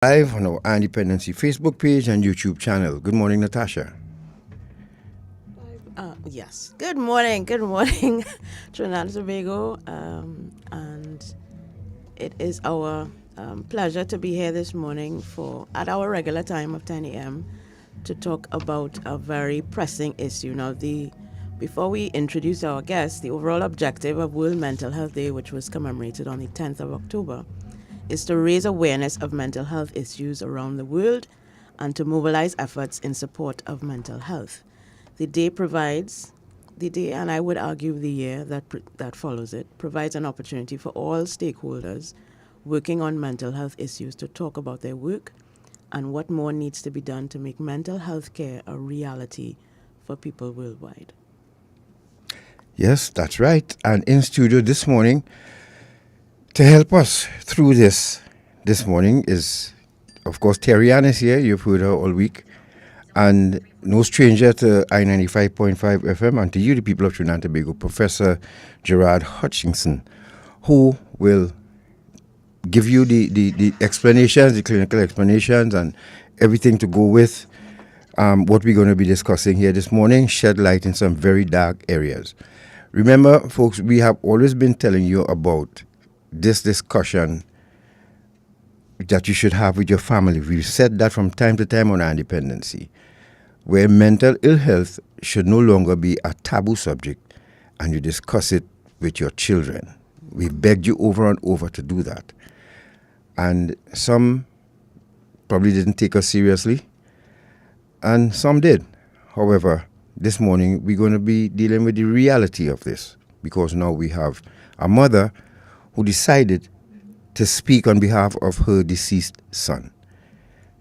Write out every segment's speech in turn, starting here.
Live on our Dependency Facebook page and YouTube channel. Good morning, Natasha. Yes. Good morning. Good morning, Trinidad and Tobago. And it is our pleasure to be here this morning at our regular time of 10 a.m. to talk about a very pressing issue. Now, before we introduce our guests, the overall objective of World Mental Health Day, which was commemorated on the 10th of October, is to raise awareness of mental health issues around the world and to mobilize efforts in support of mental health. The day, and I would argue the year that follows it, provides an opportunity for all stakeholders working on mental health issues to talk about their work and what more needs to be done to make mental health care a reality for people worldwide. Yes, that's right. And in studio this morning, to help us through this morning is, of course, Terri-Ann is here. You've heard her all week. And no stranger to I-95.5 FM and to you, the people of Trinidad and Tobago, Professor Gerard Hutchinson, who will give you the explanations, the clinical explanations, and everything to go with what we're going to be discussing here this morning, shed light in some very dark areas. Remember, folks, we have always been telling you about this discussion that you should have with your family. We've said that from time to time on our Dependency, where mental ill health should no longer be a taboo subject and you discuss it with your children. We've begged you over and over to do that. And some probably didn't take us seriously, and some did. However, this morning we're going to be dealing with the reality of this, because now we have a mother who decided to speak on behalf of her deceased son.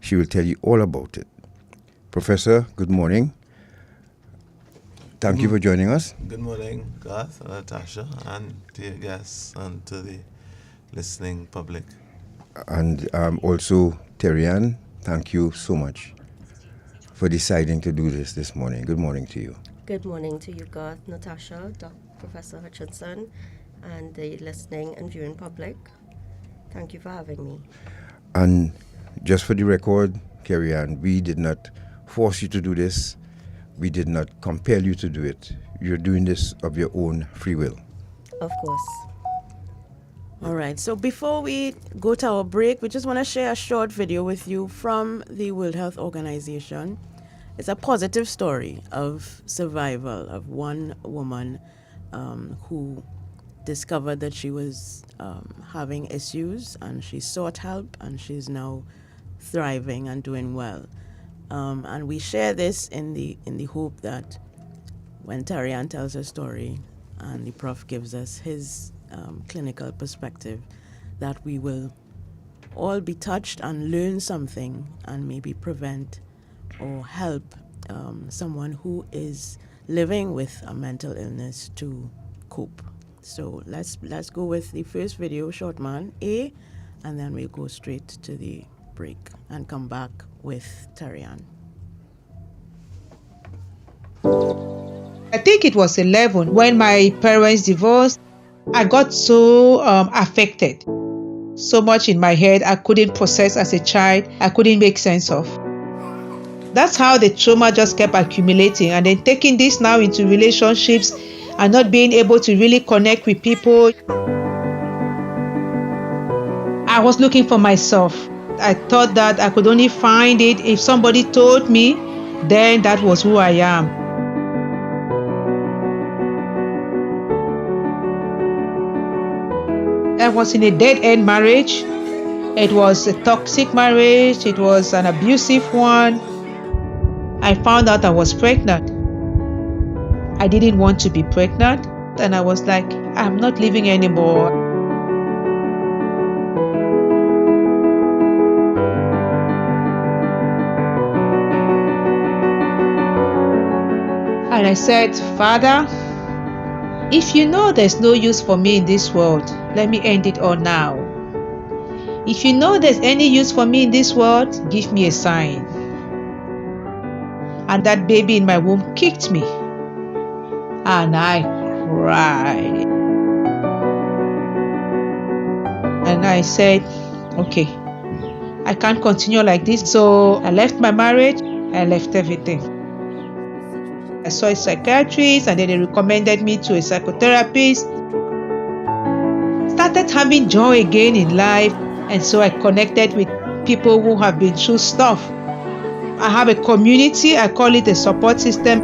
She will tell you all about it. Professor, good morning. Thank you for joining us. Good morning, Garth, Natasha, and to your guests and to the listening public. And also, Terri-Ann, thank you so much for deciding to do this morning. Good morning to you. Good morning to you, Garth, Natasha, Professor Hutchinson, and the listening and viewing public. Thank you for having me. And just for the record, Terri-Ann, we did not force you to do this. We did not compel you to do it. You're doing this of your own free will. Of course. All right, so before we go to our break, we just want to share a short video with you from the World Health Organization. It's a positive story of survival of one woman who discovered that she was having issues, and she sought help, and she's now thriving and doing well. And we share this in the hope that when Tarian tells her story and the Prof gives us his clinical perspective, that we will all be touched and learn something and maybe prevent or help someone who is living with a mental illness to cope. So let's go with the first video, Shortman A, and then we'll go straight to the break and come back with Terri-Ann. I think it was 11 when my parents divorced. I got so affected, so much in my head I couldn't process as a child. I couldn't make sense of. That's how the trauma just kept accumulating, and then taking this now into relationships and not being able to really connect with people. I was looking for myself. I thought that I could only find it if somebody told me, then that was who I am. I was in a dead-end marriage. It was a toxic marriage. It was an abusive one. I found out I was pregnant. I didn't want to be pregnant, and I was like, I'm not living anymore. And I said, Father, if you know there's no use for me in this world, let me end it all now. If you know there's any use for me in this world, give me a sign. And that baby in my womb kicked me. And I cried. And I said, okay, I can't continue like this. So I left my marriage, I left everything. I saw a psychiatrist and then they recommended me to a psychotherapist. Started having joy again in life, and so I connected with people who have been through stuff. I have a community, I call it a support system.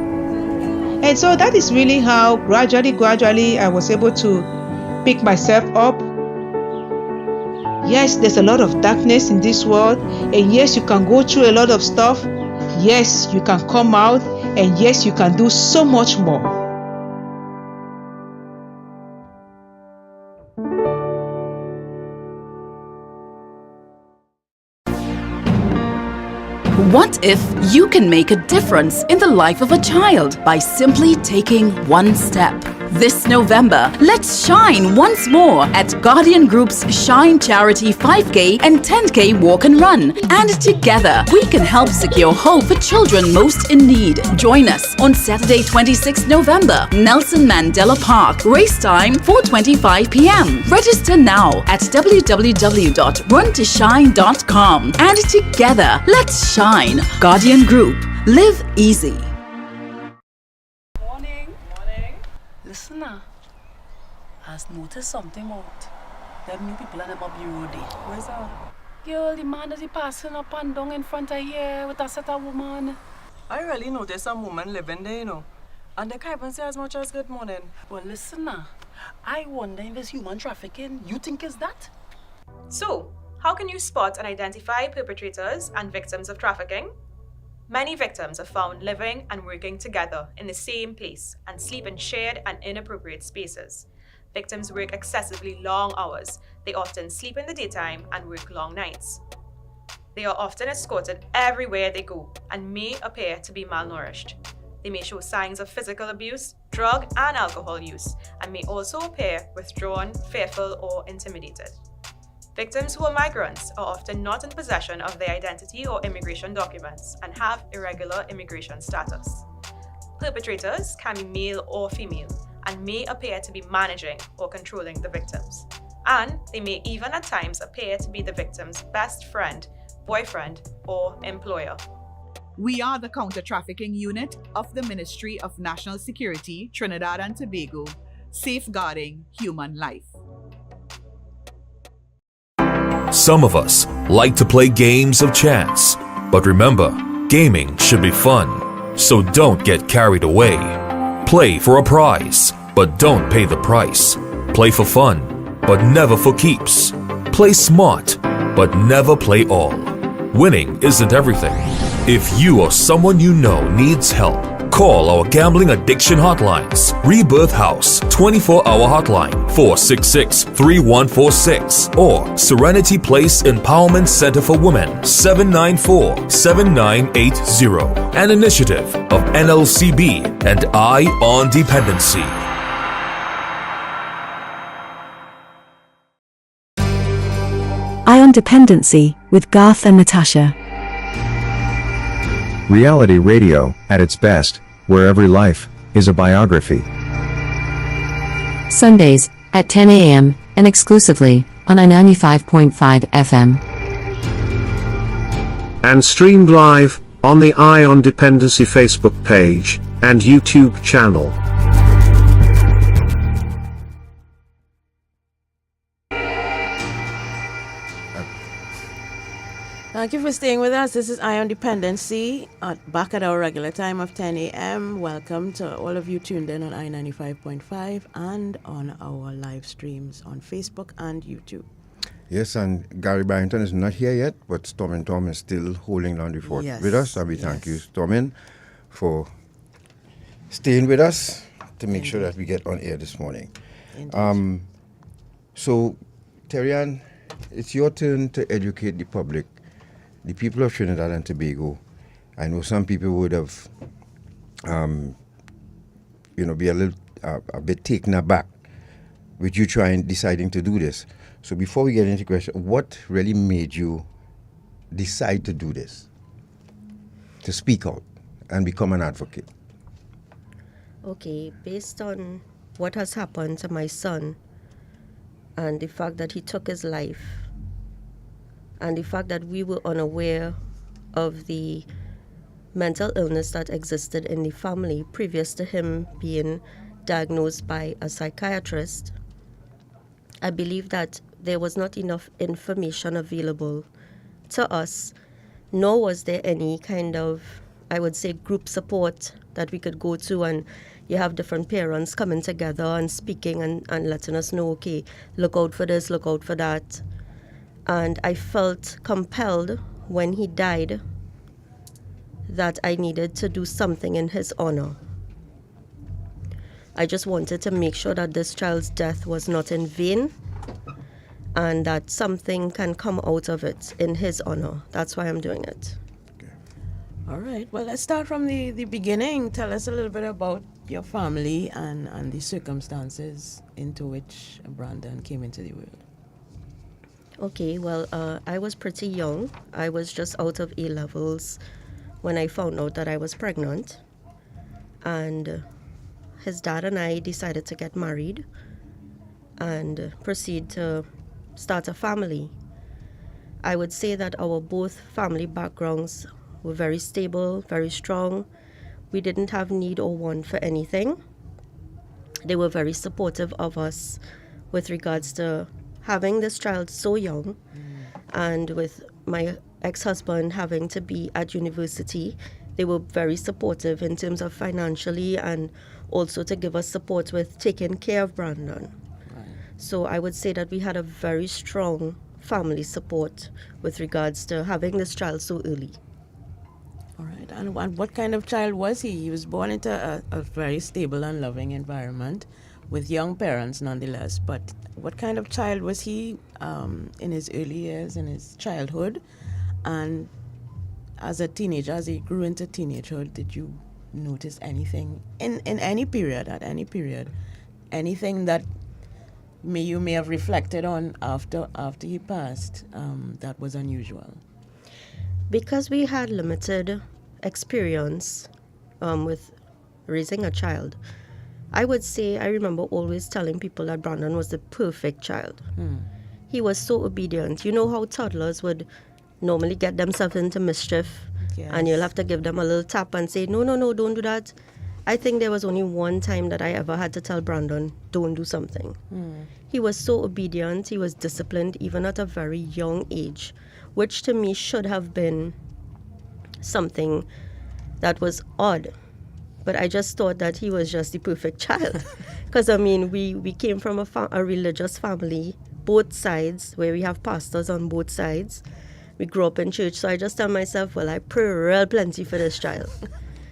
And so that is really how gradually I was able to pick myself up. Yes, there's a lot of darkness in this world, and yes, you can go through a lot of stuff. Yes, you can come out, and yes, you can do so much more. What if you can make a difference in the life of a child by simply taking one step? This November, let's shine once more at Guardian Group's Shine Charity 5K and 10K Walk and Run. And together, we can help secure hope for children most in need. Join us on Saturday, 26 November, Nelson Mandela Park. Race time, 4:25 p.m. Register now at www.runtoshine.com. And together, let's shine. Guardian Group. Live easy. Listen now, I've noticed something about them new people and them up the road there. Where's that? Girl, the man that he passing up and down in front of here with a set of woman. I really noticed some woman living there, you know. And they can't even say as much as good morning. Well, listen now, I wonder if it's human trafficking. You think it's that? So, how can you spot and identify perpetrators and victims of trafficking? Many victims are found living and working together in the same place and sleep in shared and inappropriate spaces. Victims work excessively long hours. They often sleep in the daytime and work long nights. They are often escorted everywhere they go and may appear to be malnourished. They may show signs of physical abuse, drug and alcohol use, and may also appear withdrawn, fearful, or intimidated. Victims who are migrants are often not in possession of their identity or immigration documents and have irregular immigration status. Perpetrators can be male or female and may appear to be managing or controlling the victims. And they may even at times appear to be the victim's best friend, boyfriend, or employer. We are the Counter-Trafficking Unit of the Ministry of National Security, Trinidad and Tobago, safeguarding human life. Some of us like to play games of chance, but remember, gaming should be fun, so don't get carried away. Play for a prize, but don't pay the price. Play for fun, but never for keeps. Play smart, but never play all. Winning isn't everything. If you or someone you know needs help, call our gambling addiction hotlines. Rebirth House 24-hour hotline 466-3146 or Serenity Place Empowerment Center for Women 794-7980. An initiative of NLCB and Eye on Dependency. Eye on Dependency with Garth and Natasha. Reality radio at its best, where every life is a biography. Sundays at 10 a.m. and exclusively on 95.5 FM. And streamed live on the Eye on Dependency Facebook page and YouTube channel. Thank you for staying with us. This is Eye on Dependency, back at our regular time of 10 a.m. Welcome to all of you tuned in on I-95.5 and on our live streams on Facebook and YouTube. Yes, and Gary Barrington is not here yet, but Stormin Tom is still holding down the fort with us. And we thank you, Stormin, for staying with us to make sure that we get on air this morning. So, Terri-Ann, it's your turn to educate the public. The people of Trinidad and Tobago, I know some people would have, be a bit taken aback with you deciding to do this. So before we get into the question, what really made you decide to do this, to speak out and become an advocate? Okay, based on what has happened to my son and the fact that he took his life, And the fact that we were unaware of the mental illness that existed in the family previous to him being diagnosed by a psychiatrist, I believe that there was not enough information available to us, nor was there any kind of, I would say, group support that we could go to, and you have different parents coming together and speaking and letting us know, okay, look out for this, look out for that. And I felt compelled when he died that I needed to do something in his honor. I just wanted to make sure that this child's death was not in vain and that something can come out of it in his honor. That's why I'm doing it. All right. Well, let's start from the beginning. Tell us a little bit about your family and the circumstances into which Brandon came into the world. Okay, well, I was pretty young. I was just out of A-levels when I found out that I was pregnant. And his dad and I decided to get married and proceed to start a family. I would say that our both family backgrounds were very stable, very strong. We didn't have need or want for anything. They were very supportive of us with regards to having this child so young, and with my ex-husband having to be at university, they were very supportive in terms of financially and also to give us support with taking care of Brandon. Right. So I would say that we had a very strong family support with regards to having this child so early. All right. And what kind of child was he? He was born into a very stable and loving environment with young parents nonetheless. But what kind of child was he in his early years, in his childhood? And as a teenager, as he grew into teenagehood, did you notice anything in any period, at any period, anything that you may have reflected on after he passed that was unusual? Because we had limited experience with raising a child, I would say I remember always telling people that Brandon was the perfect child. He was so obedient. You know how toddlers would normally get themselves into mischief, yes, and you'll have to give them a little tap and say, no, don't do that. I think there was only one time that I ever had to tell Brandon, don't do something. He was so obedient, he was disciplined even at a very young age, which to me should have been something that was odd. But I just thought that he was just the perfect child. Because, I mean, we came from a religious family, both sides, where we have pastors on both sides. We grew up in church, so I just tell myself, well, I pray real plenty for this child.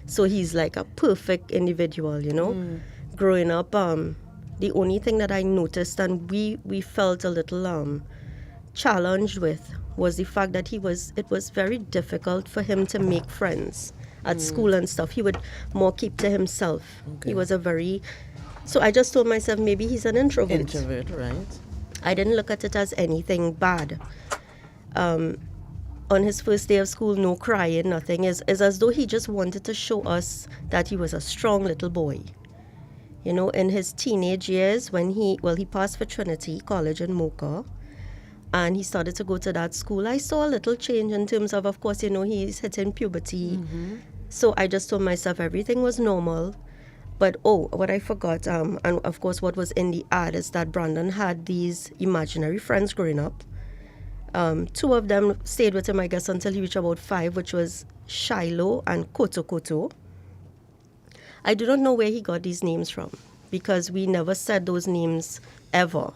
So he's like a perfect individual, you know. Growing up, the only thing that I noticed and we felt a little challenged with was the fact that it was very difficult for him to make friends at school and stuff. He would more keep to himself. Okay. He was so I just told myself maybe he's an introvert. Introvert, right. I didn't look at it as anything bad. On his first day of school, no crying, nothing. Is as though he just wanted to show us that he was a strong little boy. You know, in his teenage years, when he passed for Trinity College in Mocha, and he started to go to that school, I saw a little change in terms of course, you know, he's hitting puberty. So I just told myself everything was normal. But what I forgot, and of course what was in the ad is that Brandon had these imaginary friends growing up. 2 of them stayed with him, I guess, until he reached about 5, which was Shiloh and Koto Koto. I do not know where he got these names from because we never said those names ever.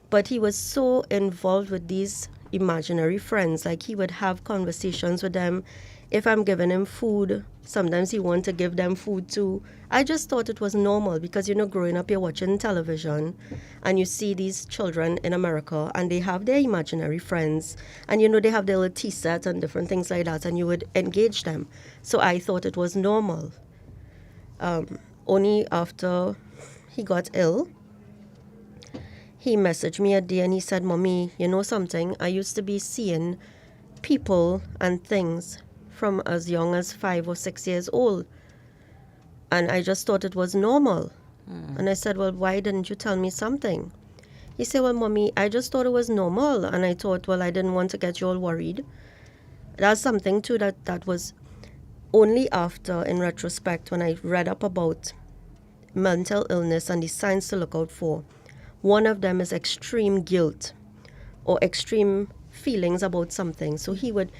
But he was so involved with these imaginary friends, like he would have conversations with them. If I'm giving him food, sometimes he wanted to give them food too. I just thought it was normal because, you know, growing up, you're watching television and you see these children in America and they have their imaginary friends and, you know, they have their little tea set and different things like that and you would engage them. So I thought it was normal. Only after he got ill, he messaged me a day and he said, Mommy, you know something? I used to be seeing people and things from as young as 5 or 6 years old. And I just thought it was normal. And I said, well, why didn't you tell me something? He said, well, Mommy, I just thought it was normal. And I thought, well, I didn't want to get you all worried. That's something, too, that was only after, in retrospect, when I read up about mental illness and the signs to look out for. One of them is extreme guilt or extreme feelings about something. So he would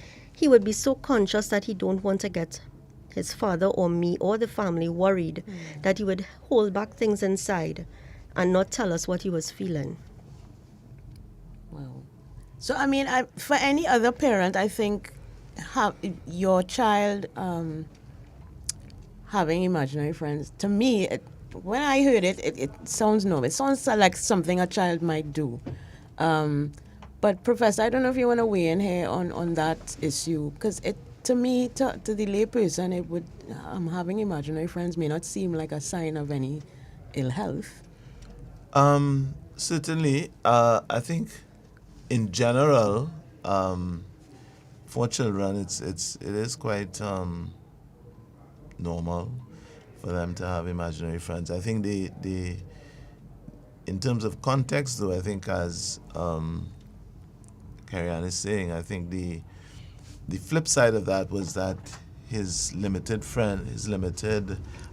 be so conscious that he don't want to get his father or me or the family worried, that he would hold back things inside and not tell us what he was feeling. Wow. So, I mean, for any other parent, I think your child having imaginary friends, to me, when I heard it, it sounds normal. It sounds like something a child might do. But, Professor, I don't know if you want to weigh in here on that issue, because to me, to the lay person, it would having imaginary friends may not seem like a sign of any ill health. Certainly, I think in general, for children, it is quite normal for them to have imaginary friends. I think the in terms of context, though, I think as Terri-Ann is saying, I think the flip side of that was that his limited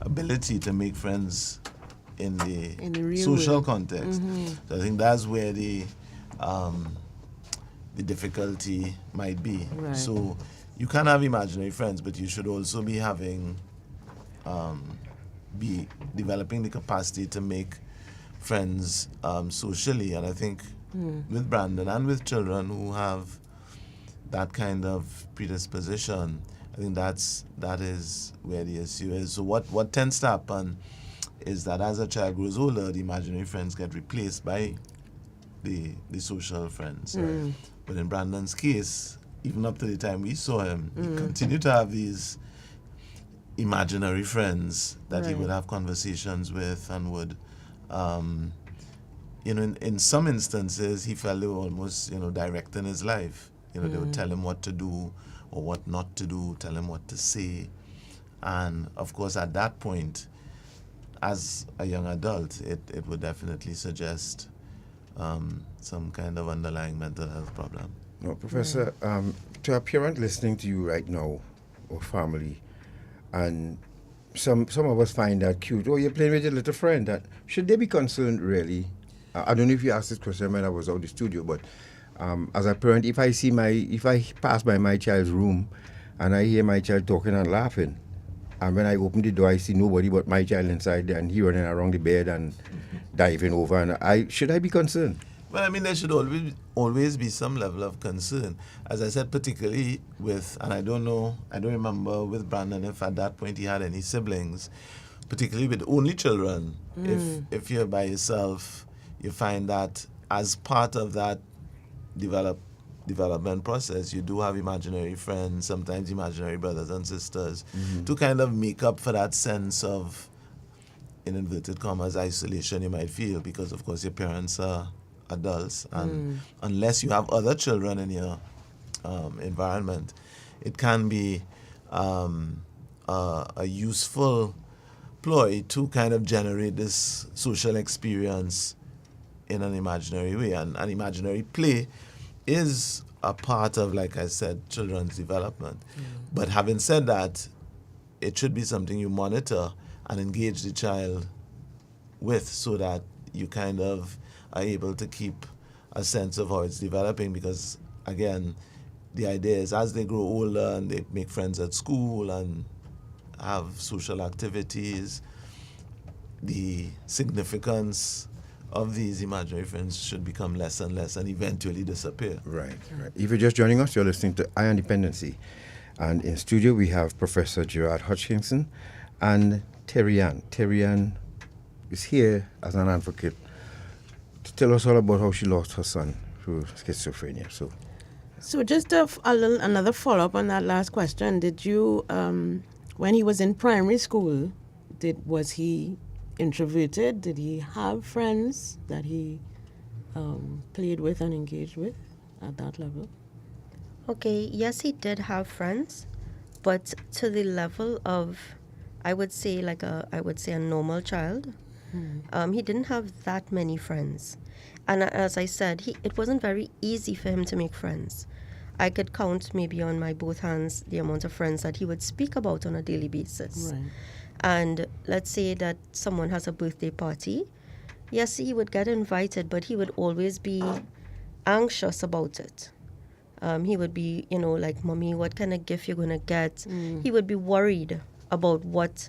ability to make friends in the real social world context. Mm-hmm. So I think that's where the difficulty might be. Right. So you can have imaginary friends, but you should also be having be developing the capacity to make friends socially. And I think with Brandon and with children who have that kind of predisposition, I think that is where the issue is. So what tends to happen is that as a child grows older, the imaginary friends get replaced by the social friends. Mm. But in Brandon's case, even up to the time we saw him, he continued to have these imaginary friends that he would have conversations with and would, in some instances, he felt they were almost, directing his life. They would tell him what to do or what not to do, tell him what to say. And, of course, at that point, as a young adult, it would definitely suggest some kind of underlying mental health problem. No, Professor, to a parent listening to you right now, or family, and some of us find that cute. Oh, you're playing with your little friend. That should they be concerned, really? I don't know if you asked this question when I was out of the studio, but as a parent, if I pass by my child's room and I hear my child talking and laughing, and when I open the door, I see nobody but my child inside, and he running around the bed and diving over, and should I be concerned? Well, I mean, there should always be some level of concern. As I said, particularly with, and I don't remember with Brandon if at that point he had any siblings, particularly with only children. If you're by yourself, you find that as part of that development process, you do have imaginary friends, sometimes imaginary brothers and sisters, to kind of make up for that sense of, in inverted commas, isolation you might feel, because of course your parents are adults, and unless you have other children in your environment, it can be a useful ploy to kind of generate this social experience in an imaginary way. And an imaginary play is a part of, like I said, children's development. But having said that, it should be something you monitor and engage the child with, so that you kind of are able to keep a sense of how it's developing, because again, the idea is as they grow older and they make friends at school and have social activities, the significance of these imaginary friends should become less and less and eventually disappear. Right. If you're just joining us, you're listening to Eye on Dependency. And in studio we have Professor Gerard Hutchinson and Terri-Ann. Terri-Ann is here as an advocate to tell us all about how she lost her son through schizophrenia. So just another follow-up on that last question. Did you, when he was in primary school, was he introverted? Did he have friends that he played with and engaged with at that level? Okay, yes, he did have friends, but to the level of, I would say a normal child. He didn't have that many friends. And as I said, it wasn't very easy for him to make friends. I could count maybe on my both hands the amount of friends that he would speak about on a daily basis. Right. And let's say that someone has a birthday party. Yes, he would get invited, but he would always be anxious about it. He would be, like, Mommy, what kind of gift you're going to get? He would be worried about what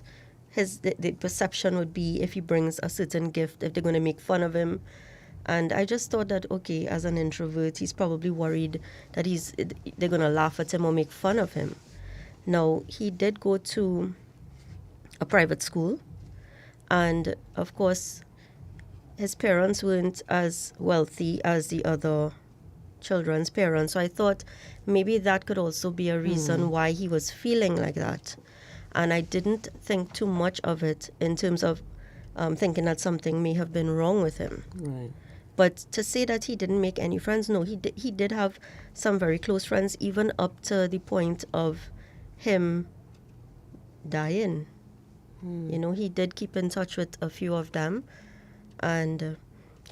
the perception would be if he brings a certain gift, if they're going to make fun of him. And I just thought that, okay, as an introvert, he's probably worried that they're going to laugh at him or make fun of him. Now, he did go to a private school, and of course, his parents weren't as wealthy as the other children's parents. So I thought maybe that could also be a reason why he was feeling like that. And I didn't think too much of it in terms of thinking that something may have been wrong with him. Right. But to say that he didn't make any friends, no, he did have some very close friends, even up to the point of him dying. He did keep in touch with a few of them. And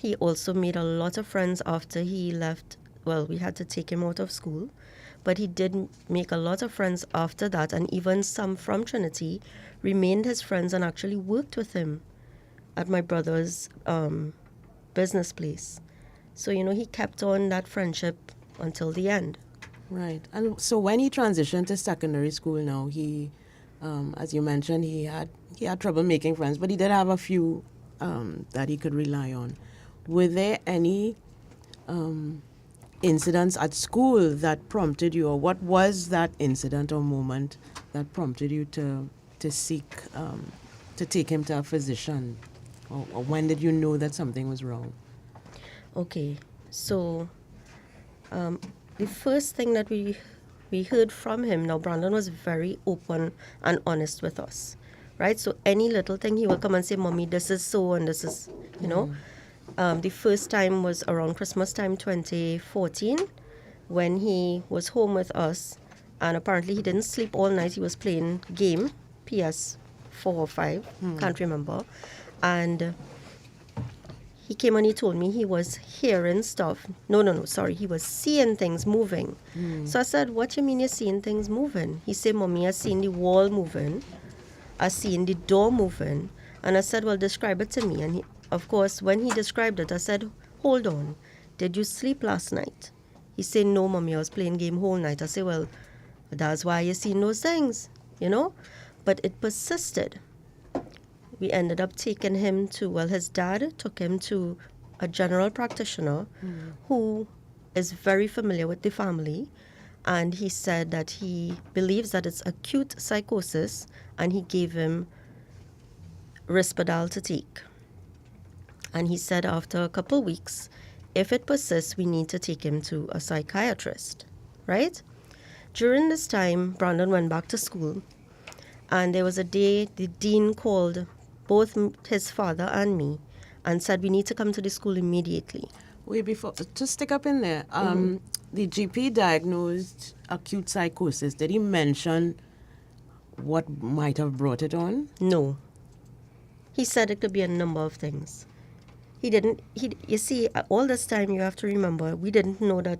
he also made a lot of friends after he left. Well, we had to take him out of school. But he did make a lot of friends after that. And even some from Trinity remained his friends and actually worked with him at my brother's business place. So, he kept on that friendship until the end. Right. And so when he transitioned to secondary school now, he, as you mentioned, he had trouble making friends, but he did have a few that he could rely on. Were there any incidents at school that prompted you, or what was that incident or moment that prompted you to seek, to take him to a physician? Or when did you know that something was wrong? Okay, so the first thing that we heard from him, now Brandon was very open and honest with us, right? So any little thing he will come and say, Mommy, this is so, and this is, the first time was around Christmas time 2014 when he was home with us, and apparently he didn't sleep all night. He was playing game, PS4 or 5, can't remember. And he came and he told me he was hearing stuff. Sorry, he was seeing things moving. So I said, what you mean you're seeing things moving? He said, Mommy, I seen the wall moving. I seen the door moving. And I said, well, describe it to me. And of course, when he described it, I said, hold on. Did you sleep last night? He said, no, Mommy, I was playing game whole night. I said, well, that's why you seen those things, But it persisted. We ended up taking him to, his dad took him to a general practitioner who is very familiar with the family. And he said that he believes that it's acute psychosis, and he gave him Risperdal to take. And he said after a couple weeks, if it persists, we need to take him to a psychiatrist, right? During this time, Brandon went back to school, and there was a day the dean called both his father and me and said we need to come to the school immediately. Wait, before, just stick up in there. The GP diagnosed acute psychosis. Did he mention what might have brought it on? No. He said it could be a number of things. He didn't, you see, all this time you have to remember, we didn't know that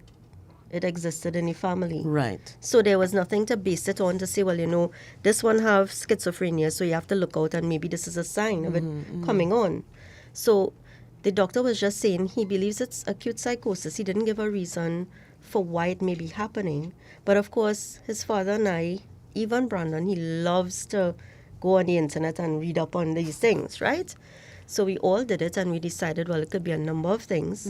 it existed in the family. Right. So there was nothing to base it on to say, well, this one have schizophrenia, so you have to look out and maybe this is a sign of it coming on. So the doctor was just saying he believes it's acute psychosis. He didn't give a reason for why it may be happening. But of course, his father and I, even Brandon, he loves to go on the internet and read up on these things, right? So we all did it, and we decided, well, it could be a number of things.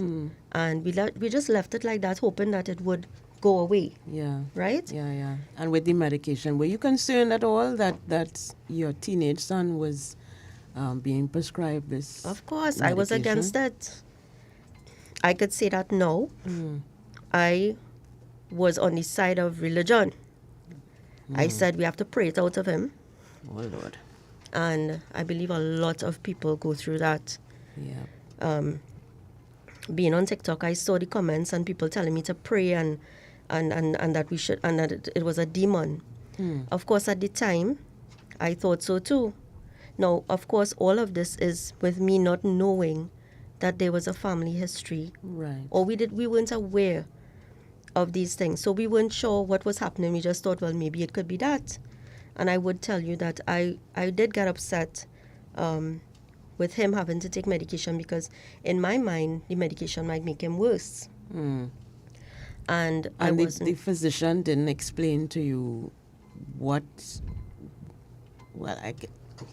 And we just left it like that, hoping that it would go away. Yeah. Right? Yeah. And with the medication, were you concerned at all that your teenage son was being prescribed this Of course, medication? I was against it. I could say that no. I was on the side of religion. I said we have to pray it out of him. Oh, Lord. And I believe a lot of people go through that. Yeah. Being on TikTok, I saw the comments and people telling me to pray and that we should, and that it was a demon. Of course, at the time, I thought so too. Now, of course, all of this is with me not knowing that there was a family history. Right. Or we weren't aware of these things. So we weren't sure what was happening. We just thought, well, maybe it could be that. And I would tell you that I did get upset with him having to take medication, because in my mind, the medication might make him worse. And the physician didn't explain to you what,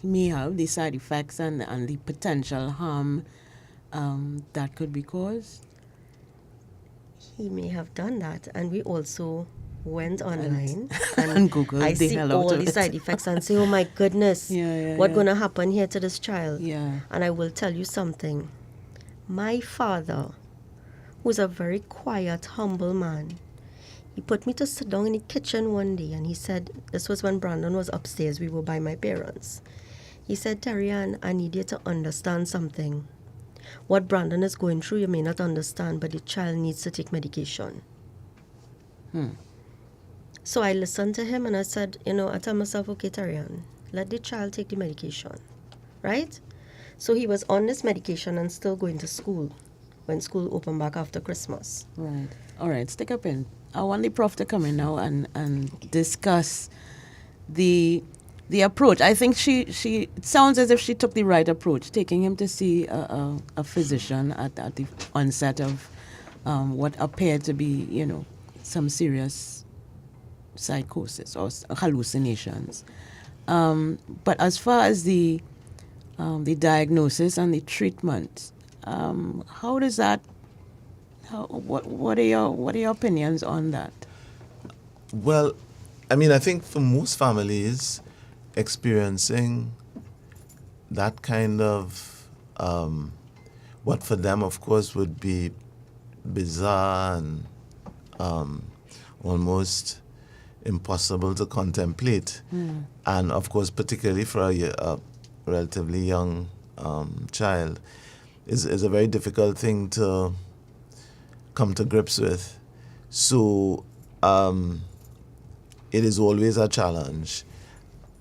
may have the side effects and the potential harm that could be caused? He may have done that. And we also went online and and Googled I the see hell out all of the it. side effects and say, oh my goodness, what's going to happen here to this child? Yeah. And I will tell you something. My father, who's a very quiet, humble man, he put me to sit down in the kitchen one day and he said, this was when Brandon was upstairs, we were by my parents. He said, Terri-Ann, I need you to understand something. What Brandon is going through, you may not understand, but the child needs to take medication. So I listened to him and I said, I tell myself, okay, Tarian, let the child take the medication, right? So he was on this medication and still going to school when school opened back after Christmas. Right. All right, stick up in. I want the prof to come in now and discuss the approach. I think she it sounds as if she took the right approach, taking him to see a physician at the onset of what appeared to be, some serious psychosis or hallucinations. But as far as the diagnosis and the treatment, how does that? What are your opinions on that? Well, I think for most families experiencing that kind of what for them, of course, would be bizarre and almost impossible to contemplate. And of course, particularly for a relatively young child, is a very difficult thing to come to grips with. So it is always a challenge.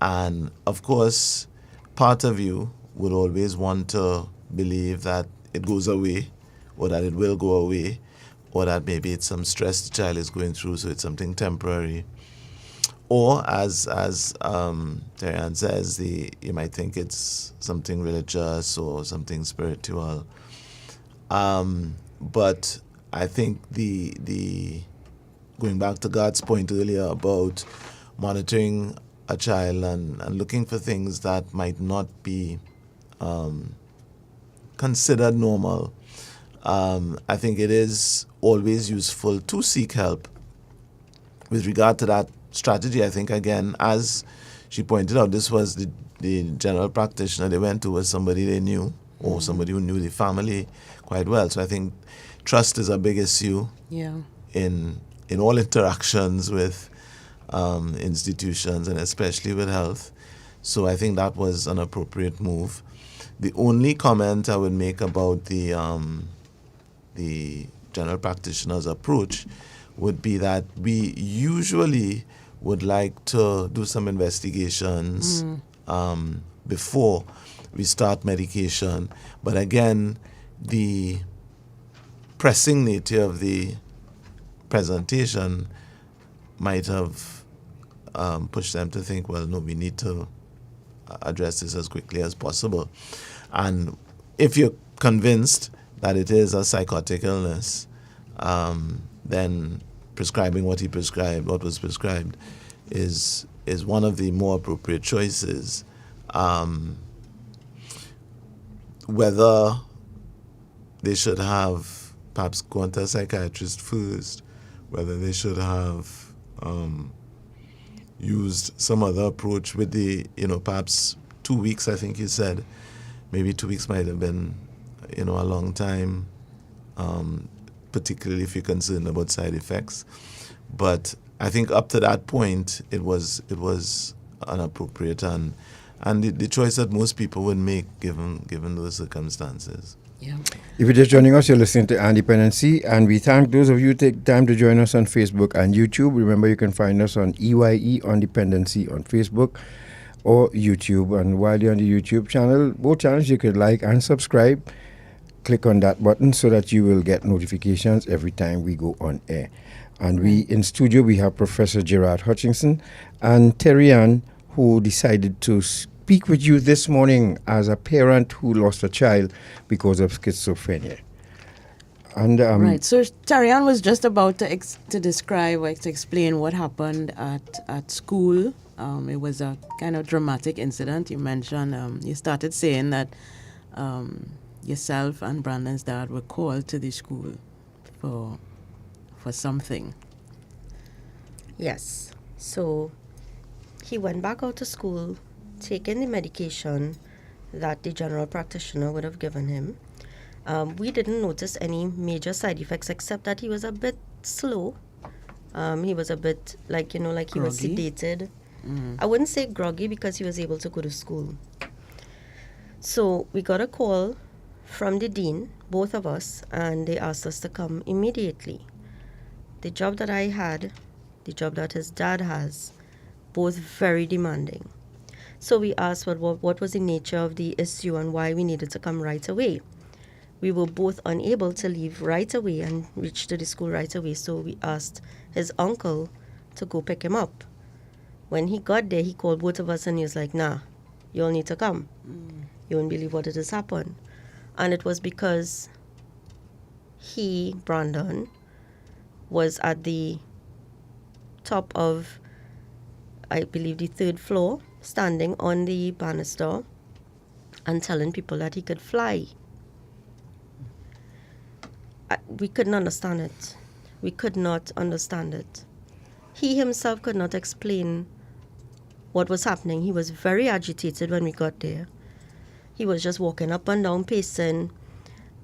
And of course, part of you would always want to believe that it goes away, or that it will go away, or that maybe it's some stress the child is going through, so it's something temporary. Or as Terri-Ann says, you might think it's something religious or something spiritual. But I think the going back to God's point earlier about monitoring a child and looking for things that might not be considered normal, I think it is always useful to seek help. With regard to that strategy, I think, again, as she pointed out, this was the general practitioner they went to was somebody they knew, or somebody who knew the family quite well. So I think trust is a big issue in all interactions with institutions, and especially with health. So I think that was an appropriate move. The only comment I would make about the general practitioner's approach would be that we usually would like to do some investigations before we start medication. But again, the pressing nature of the presentation might have pushed them to think, well, no, we need to address this as quickly as possible. And if you're convinced that it is a psychotic illness, then prescribing what was prescribed, is one of the more appropriate choices. Whether they should have perhaps gone to a psychiatrist first, whether they should have used some other approach with the, perhaps 2 weeks, I think you said. Maybe 2 weeks might have been, a long time, particularly if you're concerned about side effects. But I think up to that point, it was inappropriate and the choice that most people would make given those circumstances. Yeah. If you're just joining us, you're listening to Dependency, and we thank those of you who take time to join us on Facebook and YouTube. Remember, you can find us on EYE on Dependency on Facebook or YouTube. And while you're on the YouTube channel, both channels, you could like and subscribe. click on that button so that you will get notifications every time we go on air. And we in studio, we have Professor Gerard Hutchinson and Terri-Ann, who decided to speak with you this morning as a parent who lost a child because of schizophrenia. And right. So Tarian was just about to describe, like, to explain what happened at school. It was a kind of dramatic incident. You mentioned, you started saying that yourself and Brandon's dad were called to the school for something. Yes. So he went back out to school, taking the medication that the general practitioner would have given him. We didn't notice any major side effects except that he was a bit slow. He was a bit like, he was sedated. I wouldn't say groggy because he was able to go to school. So we got a call from the dean, both of us, and they asked us to come immediately. The job that I had, the job that his dad has, both very demanding. So we asked what was the nature of the issue and why we needed to come right away. We were both unable to leave right away and reach to the school right away, so we asked his uncle to go pick him up. When he got there, he called both of us and he was like, nah, you all need to come. You won't believe what it has happened. And it was because he, Brandon, was at the top of, I believe, the 3rd floor, standing on the banister and telling people that he could fly. We couldn't understand it. We could not understand it. He himself could not explain what was happening. He was very agitated when we got there. He was just walking up and down, pacing.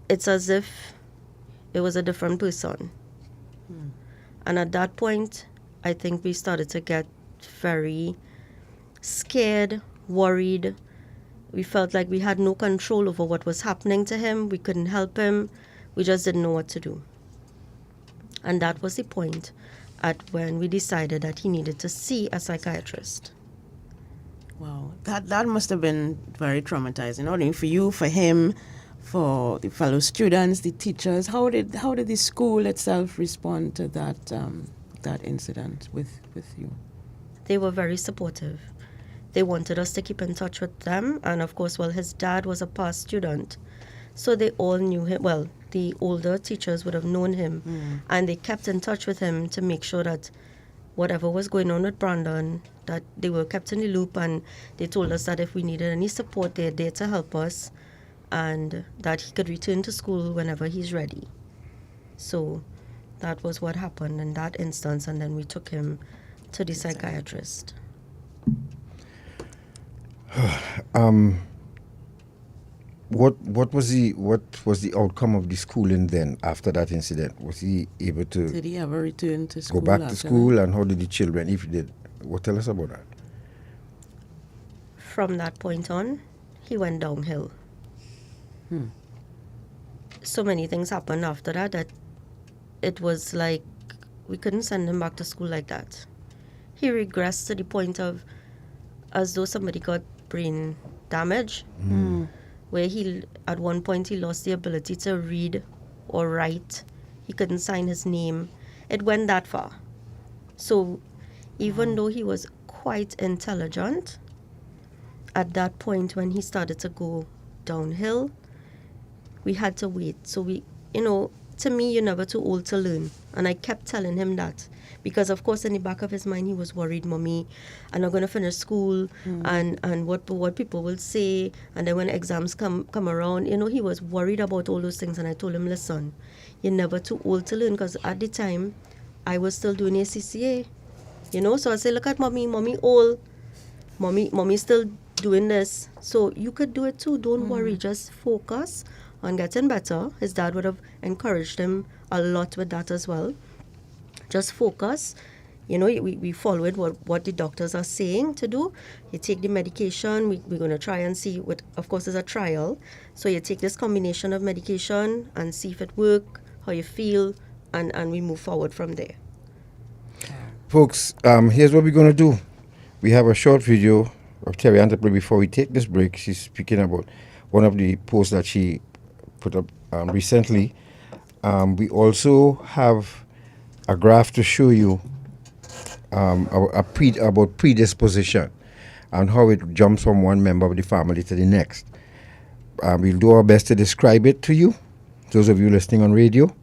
It's as if it was a different person. And at that point, I think we started to get very scared, worried. We felt like we had no control over what was happening to him. We couldn't help him. We just didn't know what to do. And that was the point at when we decided that he needed to see a psychiatrist. Wow, that must have been very traumatizing, not only for you, for him, for the fellow students, the teachers. How did the school itself respond to that incident with you? They were very supportive. They wanted us to keep in touch with them, and of course, his dad was a past student, so they all knew him. Well, the older teachers would have known him, and they kept in touch with him to make sure that whatever was going on with Brandon, that they were kept in the loop, and they told us that if we needed any support, they're there to help us, and that he could return to school whenever he's ready. So that was what happened in that instance, and then we took him to the psychiatrist. What was the outcome of the schooling then after that incident? Was he able to? Did he ever return to school? Go back to school, and how did the children, if he did? Tell us about that. From that point on, he went downhill. So many things happened after that it was like we couldn't send him back to school like that. He regressed to the point of as though somebody got brain damage, where he at one point he lost the ability to read or write. He couldn't sign his name. It went that far. So even though he was quite intelligent, at that point when he started to go downhill, we had to wait. So we, to me, you're never too old to learn. And I kept telling him that. Because, of course, in the back of his mind, he was worried, Mommy, I'm not going to finish school, and what people will say. And then when exams come around, he was worried about all those things. And I told him, listen, you're never too old to learn. Because at the time, I was still doing ACCA. So I said, look at Mommy old. Mommy's still doing this. So you could do it too. Don't worry. Just focus on getting better. His dad would have encouraged him a lot with that as well. Just focus. We followed what the doctors are saying to do. You take the medication. We're going to try and see what, of course, is a trial. So you take this combination of medication and see if it works, how you feel, and we move forward from there. Folks, here's what we're going to do. We have a short video of Terri-Ann to play before we take this break. She's speaking about one of the posts that she put up recently. We also have a graph to show you about predisposition and how it jumps from one member of the family to the next. We'll do our best to describe it to you, those of you listening on radio.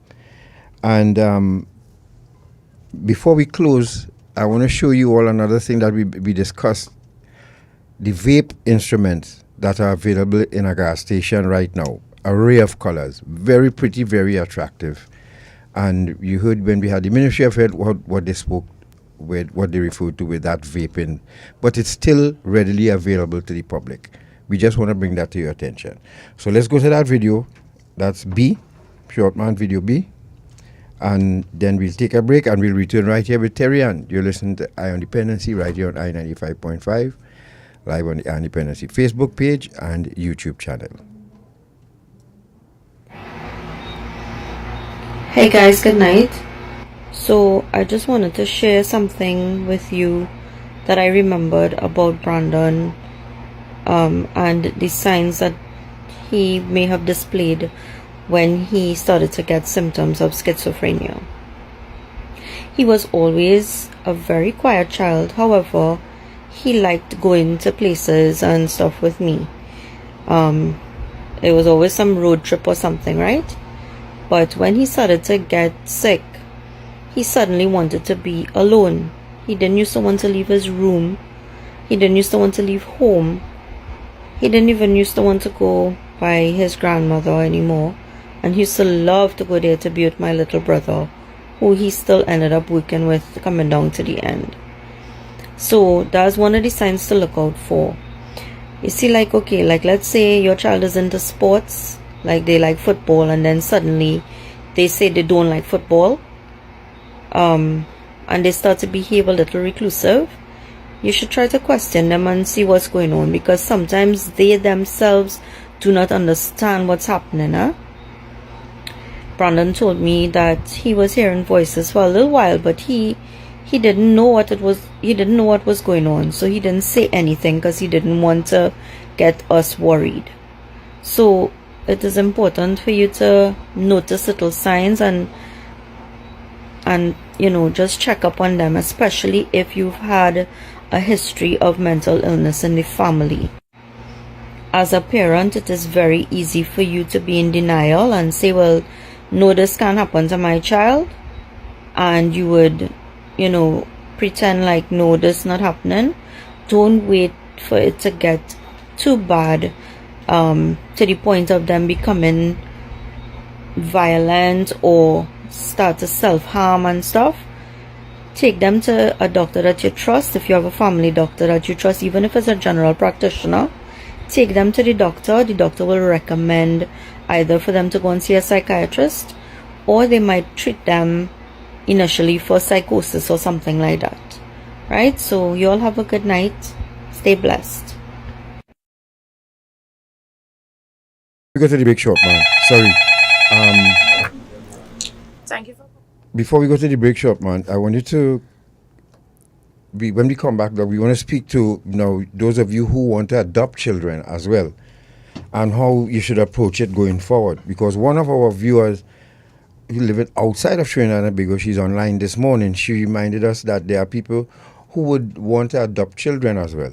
And before we close, I want to show you all another thing that we discussed, the vape instruments that are available in a gas station right now. Array of colors, very pretty, very attractive. And you heard when we had the Ministry of Health what they spoke with, what they referred to with that vaping. But it's still readily available to the public. We just want to bring that to your attention. So let's go to that video. That's B, Shortman video B. And then we'll take a break and we'll return right here with Terri-Ann. You're listening to Eye on Dependency right here on I-95.5, live on the Eye on Dependency Facebook page and YouTube channel. Hey guys, good night. So I just wanted to share something with you that I remembered about Brandon and the signs that he may have displayed when he started to get symptoms of schizophrenia. He was always a very quiet child. However, he liked going to places and stuff with me. It was always some road trip or something, right? But when he started to get sick, he suddenly wanted to be alone. He didn't used to want to leave his room. He didn't used to want to leave home. He didn't even used to want to go by his grandmother anymore. And he used to love to go there to be with my little brother, who he still ended up working with coming down to the end. So that's one of the signs to look out for. You see, like, okay, like let's say your child is into sports, like they like football, and then suddenly they say they don't like football, and they start to behave a little reclusive. You should try to question them and see what's going on, because sometimes they themselves do not understand what's happening. Brandon told me that he was hearing voices for a little while, but he didn't know what it was. He didn't know what was going on, so he didn't say anything because he didn't want to get us worried. So it is important for you to notice little signs and you know, just check up on them, especially if you've had a history of mental illness in the family. As a parent, it is very easy for you to be in denial and say, well, no, this can't happen to my child, and you would, you know, pretend like, no, this is not happening. Don't wait for it to get too bad, to the point of them becoming violent or start to self-harm and stuff. Take them to a doctor that you trust. If you have a family doctor that you trust, even if it's a general practitioner, take them to the doctor. The doctor will recommend either for them to go and see a psychiatrist, or they might treat them initially for psychosis or something like that. Right? So you all have a good night. Stay blessed. We go to the break short, man. Sorry. Thank you for... Before we go to the break short, man, I want you to when we come back, we want to speak to, you know, those of you who want to adopt children as well, and how you should approach it going forward. Because one of our viewers who live outside of Trinidad and Tobago, she's online this morning, she reminded us that there are people who would want to adopt children as well,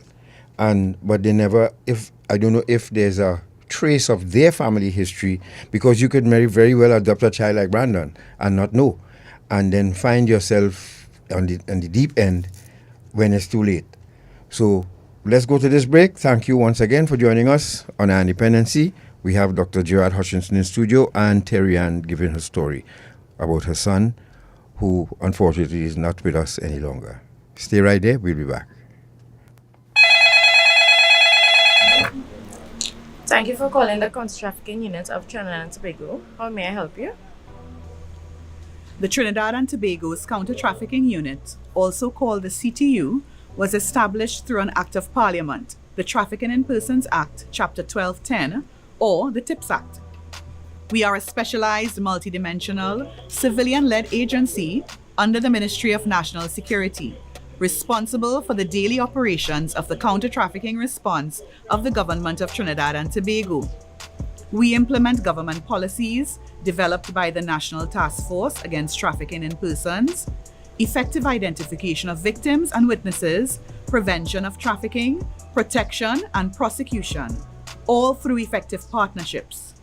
but they never. I don't know if there's a trace of their family history, because you could very well adopt a child like Brandon and not know, and then find yourself on the deep end when it's too late. So let's go to this break. Thank you once again for joining us on our Dependency. We have Dr. Gerard Hutchinson in studio and Terri-Ann giving her story about her son, who unfortunately is not with us any longer. Stay right there. We'll be back. Thank you for calling the counter-trafficking unit of Trinidad and Tobago. How may I help you? The Trinidad and Tobago's counter-trafficking unit, also called the CTU, was established through an Act of Parliament, the Trafficking in Persons Act, Chapter 1210, or the TIPS Act. We are a specialized, multidimensional, civilian-led agency under the Ministry of National Security, responsible for the daily operations of the counter-trafficking response of the government of Trinidad and Tobago. We implement government policies developed by the National Task Force Against Trafficking in Persons, effective identification of victims and witnesses, prevention of trafficking, protection and prosecution, all through effective partnerships.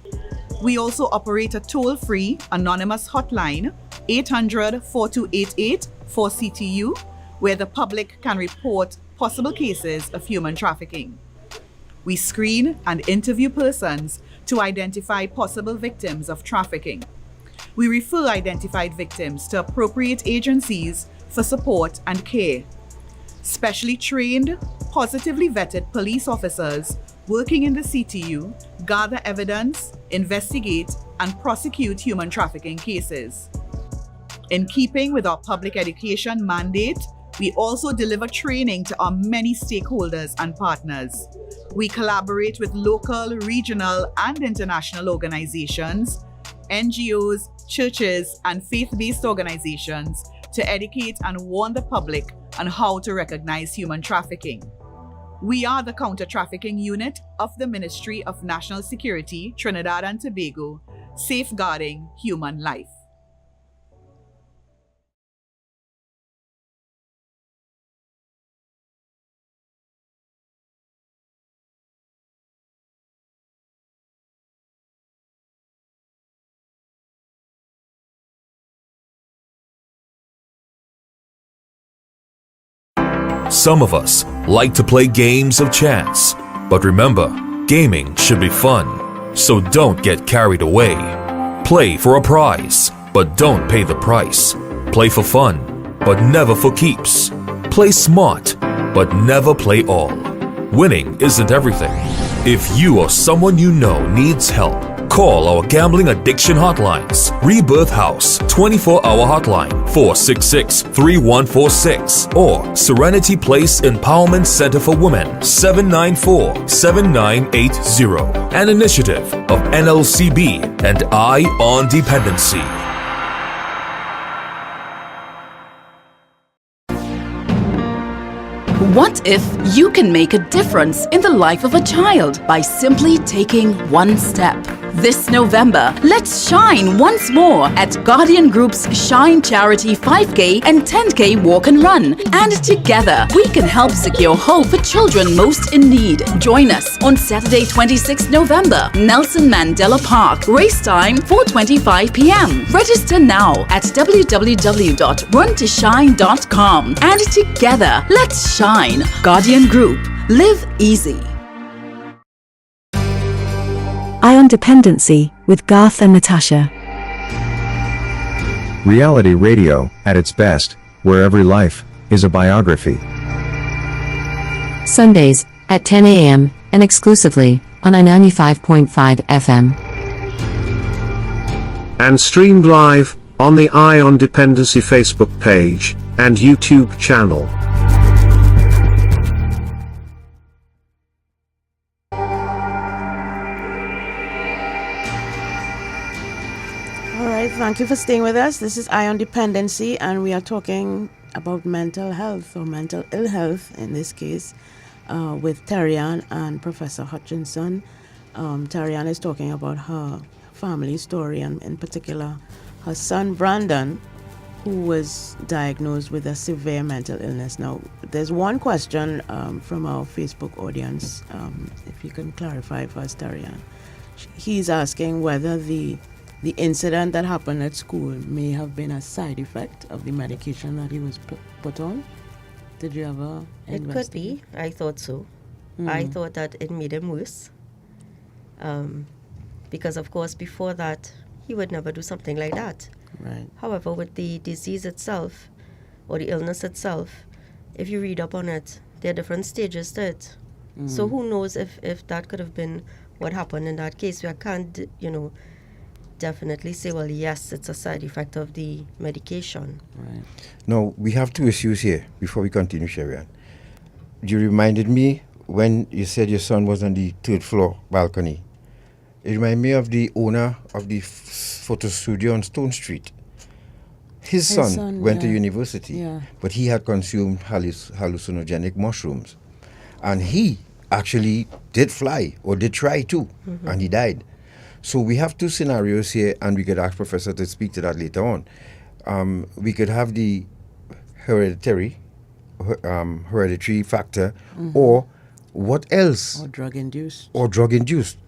We also operate a toll-free anonymous hotline 800-4288 for CTU, where the public can report possible cases of human trafficking. We screen and interview persons to identify possible victims of trafficking. We refer identified victims to appropriate agencies for support and care. Specially trained, positively vetted police officers working in the CTU gather evidence, investigate, and prosecute human trafficking cases. In keeping with our public education mandate, we also deliver training to our many stakeholders and partners. We collaborate with local, regional, and international organizations, NGOs, churches, and faith-based organizations to educate and warn the public on how to recognize human trafficking. We are the counter-trafficking unit of the Ministry of National Security, Trinidad and Tobago, safeguarding human life. Some of us like to play games of chance, but remember, gaming should be fun, so don't get carried away. Play for a prize, but don't pay the price. Play for fun, but never for keeps. Play smart, but never play all. Winning isn't everything. If you or someone you know needs help, call our gambling addiction hotlines. Rebirth House 24-hour hotline 466-3146 or Serenity Place Empowerment Center for Women 794-7980. An initiative of NLCB and Eye on Dependency. What if you can make a difference in the life of a child by simply taking one step? This November, let's shine once more at Guardian Group's Shine Charity 5K and 10K Walk and Run. And together, we can help secure hope for children most in need. Join us on Saturday, 26 November, Nelson Mandela Park. Race time, 4:25 p.m. Register now at www.runtoshine.com. And together, let's shine. Guardian Group. Live easy. Eye on Dependency with Garth and Natasha. Reality radio, at its best, where every life is a biography. Sundays at 10 a.m. and exclusively on 95.5 FM. And streamed live on the Eye on Dependency Facebook page and YouTube channel. Thank you for staying with us. This is Eye on Dependency, and we are talking about mental health or mental ill health in this case with Terri-Ann and Professor Hutchinson. Terri-Ann is talking about her family story, and in particular her son Brandon, who was diagnosed with a severe mental illness. Now, there's one question from our Facebook audience, if you can clarify for us, Terri-Ann. He's asking whether the incident that happened at school may have been a side effect of the medication that he was put on. Did you ever investigate? It could be. I thought so. I thought that it made him worse. Because, of course, before that, he would never do something like that. Right. However, with the disease itself, or the illness itself, if you read up on it, there are different stages to it. So who knows if that could have been what happened in that case. I can't, definitely say, well, yes, it's a side effect of the medication. Right. Now, we have two issues here before we continue, Terri-Ann. You reminded me when you said your son was on the third floor balcony. It reminded me of the owner of the photo studio on Stone Street. His son went to university, but he had consumed hallucinogenic mushrooms. And he actually did fly, or did try to, and he died. So we have two scenarios here, and we could ask Professor to speak to that later on. We could have the hereditary factor, or what else? Or drug induced.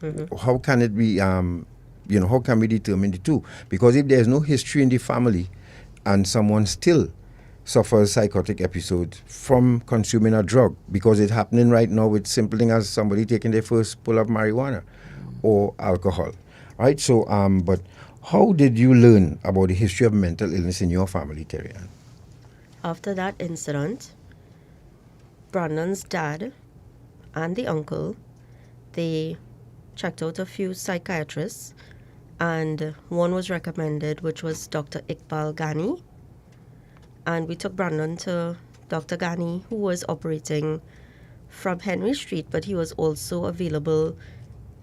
How can it be? How can we determine the two? Because if there's no history in the family, and someone still suffers psychotic episode from consuming a drug, because it's happening right now with simple thing as somebody taking their first pull of marijuana or alcohol, right? So, but how did you learn about the history of mental illness in your family, Terri-Ann? After that incident, Brandon's dad and the uncle, they checked out a few psychiatrists, and one was recommended, which was Dr. Iqbal Ghani. And we took Brandon to Dr. Ghani, who was operating from Henry Street, but he was also available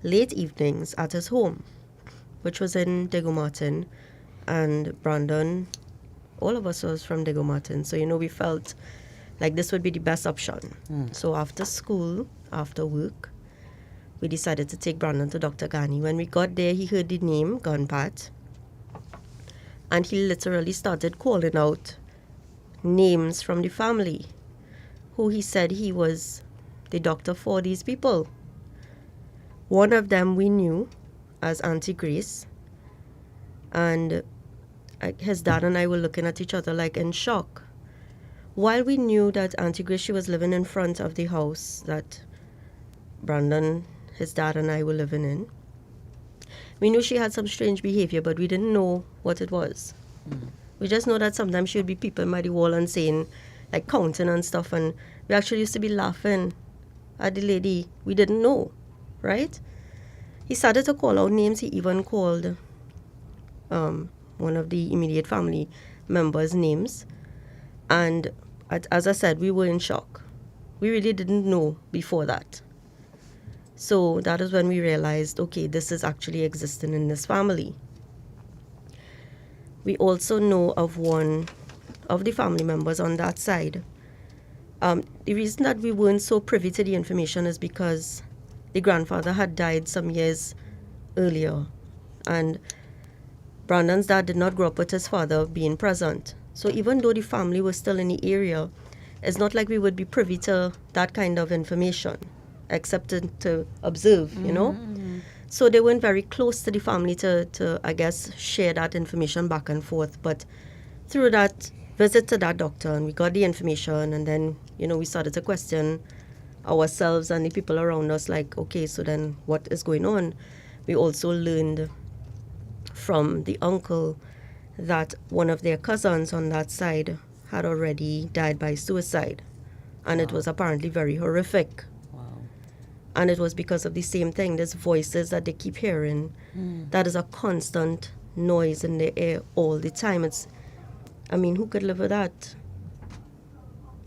late evenings at his home, which was in Diego Martin. And Brandon, all of us was from Diego Martin, so we felt like this would be the best option. So after school, after work, we decided to take Brandon to Dr. Ghani. When we got there, he heard the name Gunpat, and he literally started calling out names from the family, who he said he was the doctor for these people. One of them we knew as Auntie Grace, and his dad and I were looking at each other like in shock. While we knew that Auntie Grace, she was living in front of the house that Brandon, his dad, and I were living in, we knew she had some strange behavior, but we didn't know what it was. We just know that sometimes she would be peeping by the wall and saying, like, counting and stuff, and we actually used to be laughing at the lady. We didn't know, right? He started to call out names. He even called one of the immediate family members' names. And as I said, we were in shock. We really didn't know before that. So that is when we realized, okay, this is actually existing in this family. We also know of one of the family members on that side. The reason that we weren't so privy to the information is because the grandfather had died some years earlier, and Brandon's dad did not grow up with his father being present. So even though the family was still in the area, it's not like we would be privy to that kind of information, except to observe, So they weren't very close to the family to, I guess, share that information back and forth. But through that visit to that doctor, and we got the information, and then, we started to question ourselves and the people around us, like, okay, so then what is going on? We also learned from the uncle that one of their cousins on that side had already died by suicide. And it was apparently very horrific. And it was because of the same thing, these voices that they keep hearing. That is a constant noise in the air all the time. Who could live with that?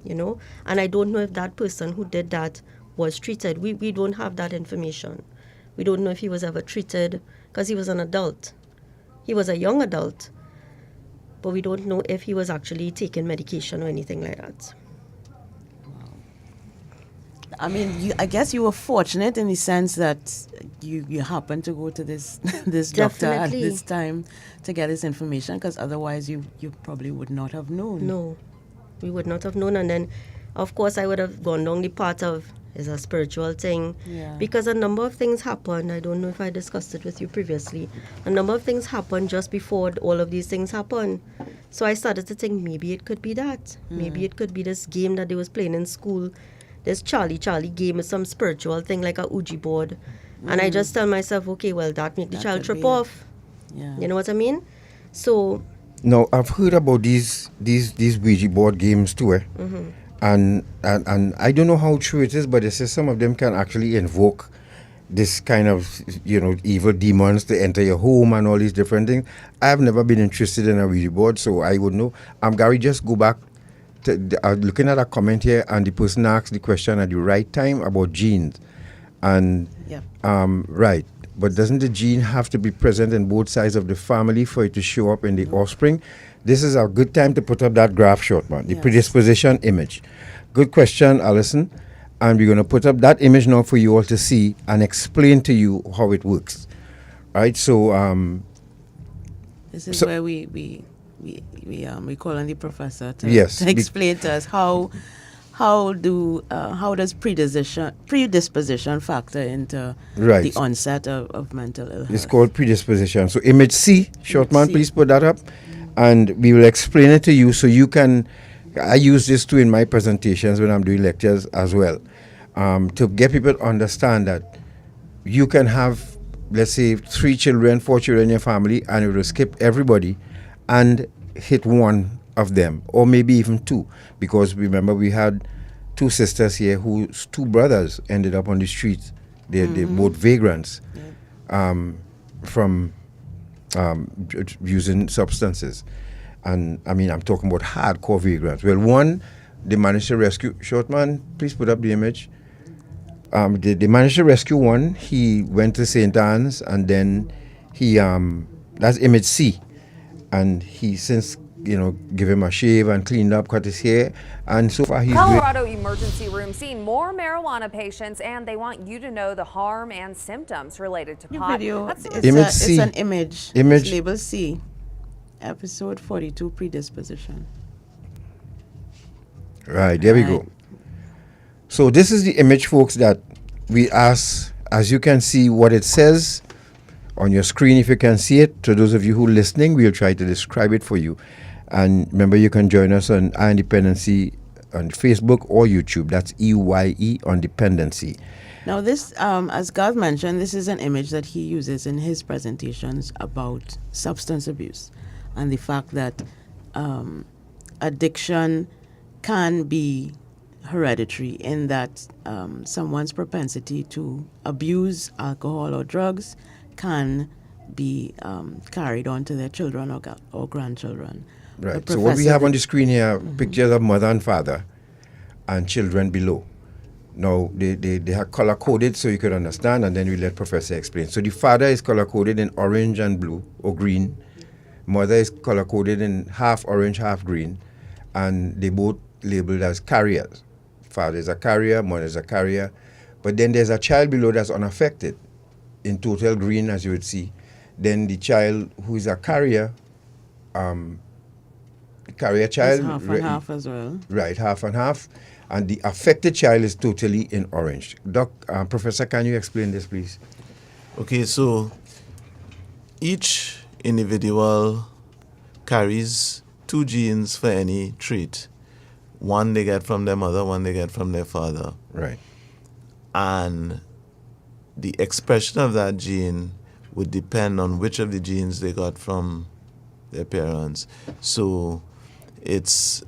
And I don't know if that person who did that was treated. We don't have that information. We don't know if he was ever treated, because he was an adult. He was a young adult, but we don't know if he was actually taking medication or anything like that. I guess you were fortunate in the sense that you happened to go to this doctor at this time to get this information, because otherwise you probably would not have known. No, we would not have known. And then, of course, I would have gone down the path of, it's a spiritual thing. Yeah. Because a number of things happened. I don't know if I discussed it with you previously. A number of things happened just before all of these things happened. So I started to think maybe it could be that. Maybe it could be this game that they was playing in school. This Charlie game is some spiritual thing like a Ouija board. And I just tell myself, okay, well, that make the child trip off. Yeah. You know what I mean? So... Now, I've heard about these Ouija board games too, And I don't know how true it is, but they say some of them can actually invoke this kind of, evil demons to enter your home and all these different things. I've never been interested in a Ouija board, so I would know. Gary, just go back. Looking at a comment here, and the person asked the question at the right time about genes. And, right. But doesn't the gene have to be present in both sides of the family for it to show up in the offspring? This is a good time to put up that graph shot, man. The predisposition image. Good question, Alison. And we're going to put up that image now for you all to see and explain to you how it works. Right. So this is so- where we call on the professor to, Yes, to explain to us how does predisposition factor into Right. the onset of mental illness. it's called predisposition. So image C, short man, C. please put that up, and we will explain it to you so you can. I use this too in my presentations when I'm doing lectures as well, to get people to understand that you can have, let's say, 3 children, 4 children in your family, and it will skip everybody and hit one of them, or maybe even 2, because remember we had 2 sisters here whose 2 brothers ended up on the streets. They're both vagrants from using substances. And I mean, I'm talking about hardcore vagrants. Well, one, they managed to rescue. Short man, please put up the image. They managed to rescue one. He went to St. Anne's, and then he, that's image C. And he since, give him a shave and cleaned up, cut his hair. And so far he's Colorado emergency room seeing more marijuana patients, and they want you to know the harm and symptoms related to pot. Video, That's the- it's an image. It's label C. Episode 42, predisposition. Right, there we go. So this is the image, folks, that we ask. As you can see what it says on your screen, if you can see it. To those of you who are listening, we'll try to describe it for you. And remember, you can join us on Dependency on Facebook or YouTube. That's EYE on Dependency. Now this, as Garth mentioned, this is an image that he uses in his presentations about substance abuse and the fact that addiction can be hereditary, in that someone's propensity to abuse alcohol or drugs can be carried on to their children or grandchildren. Right. So what we have on the screen here, pictures of mother and father and children below. Now, they are color-coded so you could understand, and then we let Professor explain. So the father is color-coded in orange and blue, or green. Mother is color-coded in half orange, half green. And they both labeled as carriers. Father is a carrier, mother is a carrier. But then there's a child below that's unaffected, in total green, as you would see. Then the child who is a carrier, the carrier child. It's half and half as well. Right, half and half. And the affected child is totally in orange. Professor, can you explain this, please? Okay, so each individual carries 2 genes for any trait. One they get from their mother, one they get from their father. Right. And the expression of that gene would depend on which of the genes they got from their parents. So it's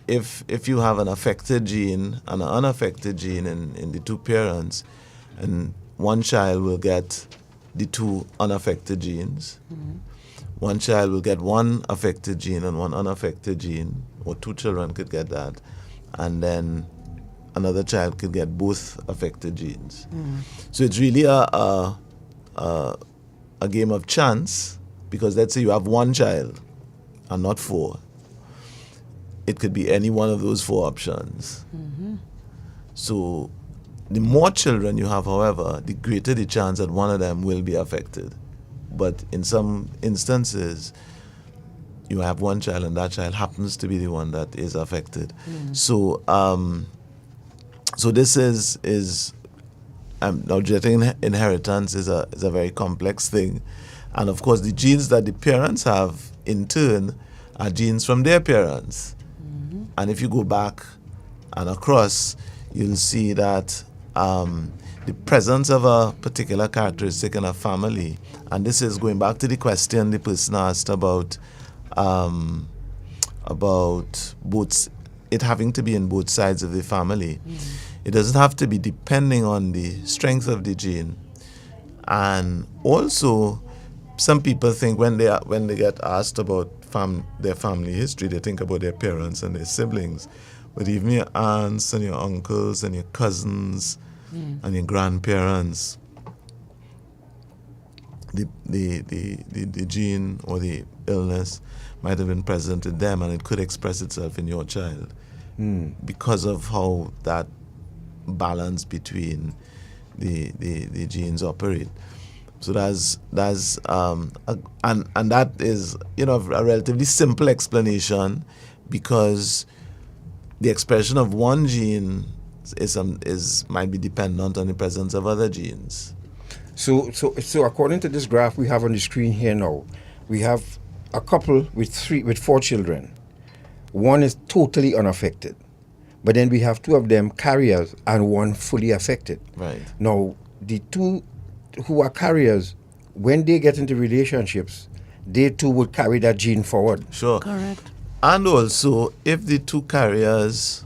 if you have an affected gene and an unaffected gene in the 2 parents, and one child will get the 2 unaffected genes. One child will get 1 affected gene and 1 unaffected gene, or 2 children could get that, and then another child could get both affected genes. So it's really a game of chance, because let's say you have 1 child and not 4. It could be any one of those 4 options. So the more children you have, however, the greater the chance that one of them will be affected. But in some instances, you have 1 child and that child happens to be the one that is affected. So so this is now genetic inheritance is a very complex thing. And of course, the genes that the parents have in turn are genes from their parents. And if you go back and across, you'll see that the presence of a particular characteristic in a family, and this is going back to the question the person asked about both, it having to be in both sides of the family. It doesn't have to be depending on the strength of the gene. And also, some people think when they get asked about their family history, they think about their parents and their siblings. But even your aunts and your uncles and your cousins and your grandparents, the gene or the illness might have been present in them, and it could express itself in your child because of how that balance between the genes operate. So that's and that is, you know, a relatively simple explanation, because the expression of one gene is might be dependent on the presence of other genes. So according to this graph we have on the screen here now, we have a couple with 4 children. One is totally unaffected, but then we have 2 of them carriers and 1 fully affected. Right. Now, the 2 who are carriers, when they get into relationships, they too would carry that gene forward. Sure. Correct. And also, if the 2 carriers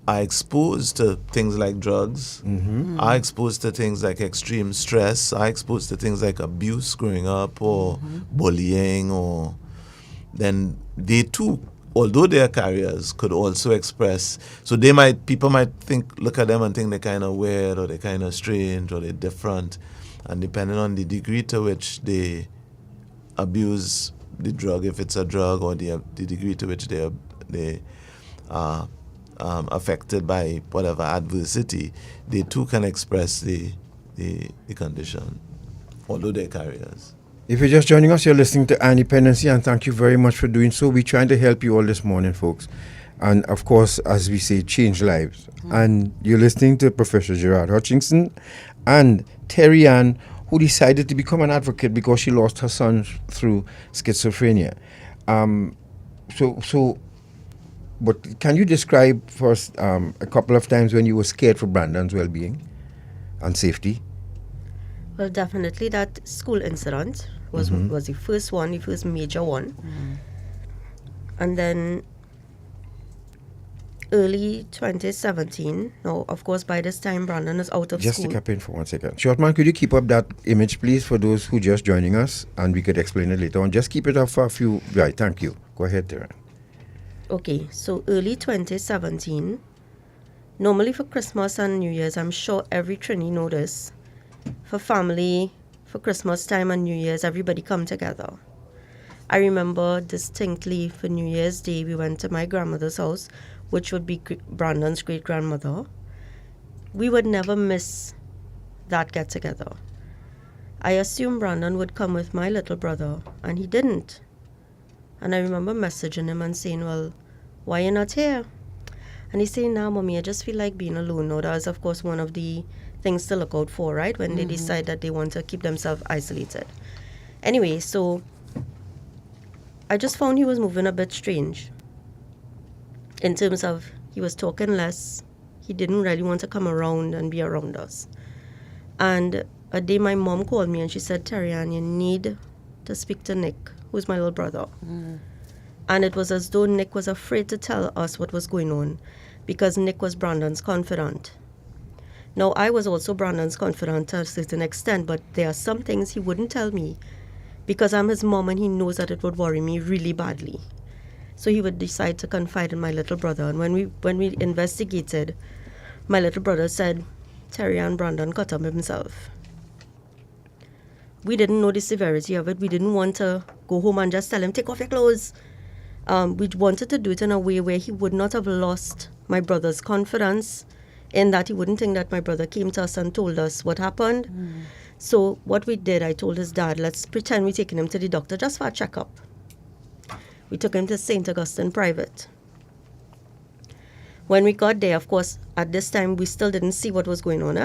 are exposed to things like drugs, are exposed to things like extreme stress, are exposed to things like abuse growing up, or bullying, or then they too, although they are carriers, could also express. So people might look at them and think they're kind of weird, or they're kind of strange, or they're different, and depending on the degree to which they abuse the drug, if it's a drug, or the degree to which they are affected by whatever adversity, they too can express the condition, although they're carriers. If you're just joining us, you're listening to Dependency, and thank you very much for doing so. We're trying to help you all this morning, folks. And of course, as we say, change lives. And you're listening to Professor Gerard Hutchinson and Terri-Ann, who decided to become an advocate because she lost her son through schizophrenia. But can you describe first a couple of times when you were scared for Brandon's well-being and safety? Well, definitely that school incident was the first one, the first major one. And then early 2017, now, of course, by this time, Brandon is out of Just school. to cap in for 1 second. Shortman, could you keep up that image, please, for those who just joining us, and we could explain it later on. Just keep it up for a few. Right, thank you. Go ahead, Tarian. Okay, so early 2017, normally for Christmas and New Year's, I'm sure every Trini know this, for family, for Christmas time and New Year's, everybody come together. I remember distinctly for New Year's Day, we went to my grandmother's house, which would be Brandon's great-grandmother. We would never miss that get-together. I assumed Brandon would come with my little brother, and he didn't. And I remember messaging him and saying, well, why you not here? And he's saying, nah, mommy, I just feel like being alone. Now, that is, of course, one of the things to look out for, right? When they decide that they want to keep themselves isolated. Anyway, so I just found he was moving a bit strange. In terms of, he was talking less. He didn't really want to come around and be around us. And a day my mom called me and she said, Terri-Ann, you need to speak to Nick, who's my little brother. And it was as though Nick was afraid to tell us what was going on, because Nick was Brandon's confidant. Now, I was also Brandon's confidant to a certain extent, but there are some things he wouldn't tell me because I'm his mom and he knows that it would worry me really badly. So he would decide to confide in my little brother. And when we investigated, my little brother said, Terri-Ann, Brandon cut up himself. We didn't know the severity of it. We didn't want to go home and just tell him, take off your clothes. We wanted to do it in a way where he would not have lost my brother's confidence, in that he wouldn't think that my brother came to us and told us what happened. So what we did, I told his dad, let's pretend we're taking him to the doctor just for a checkup. We took him to St. Augustine Private. When we got there, of course, at this time, we still didn't see what was going on.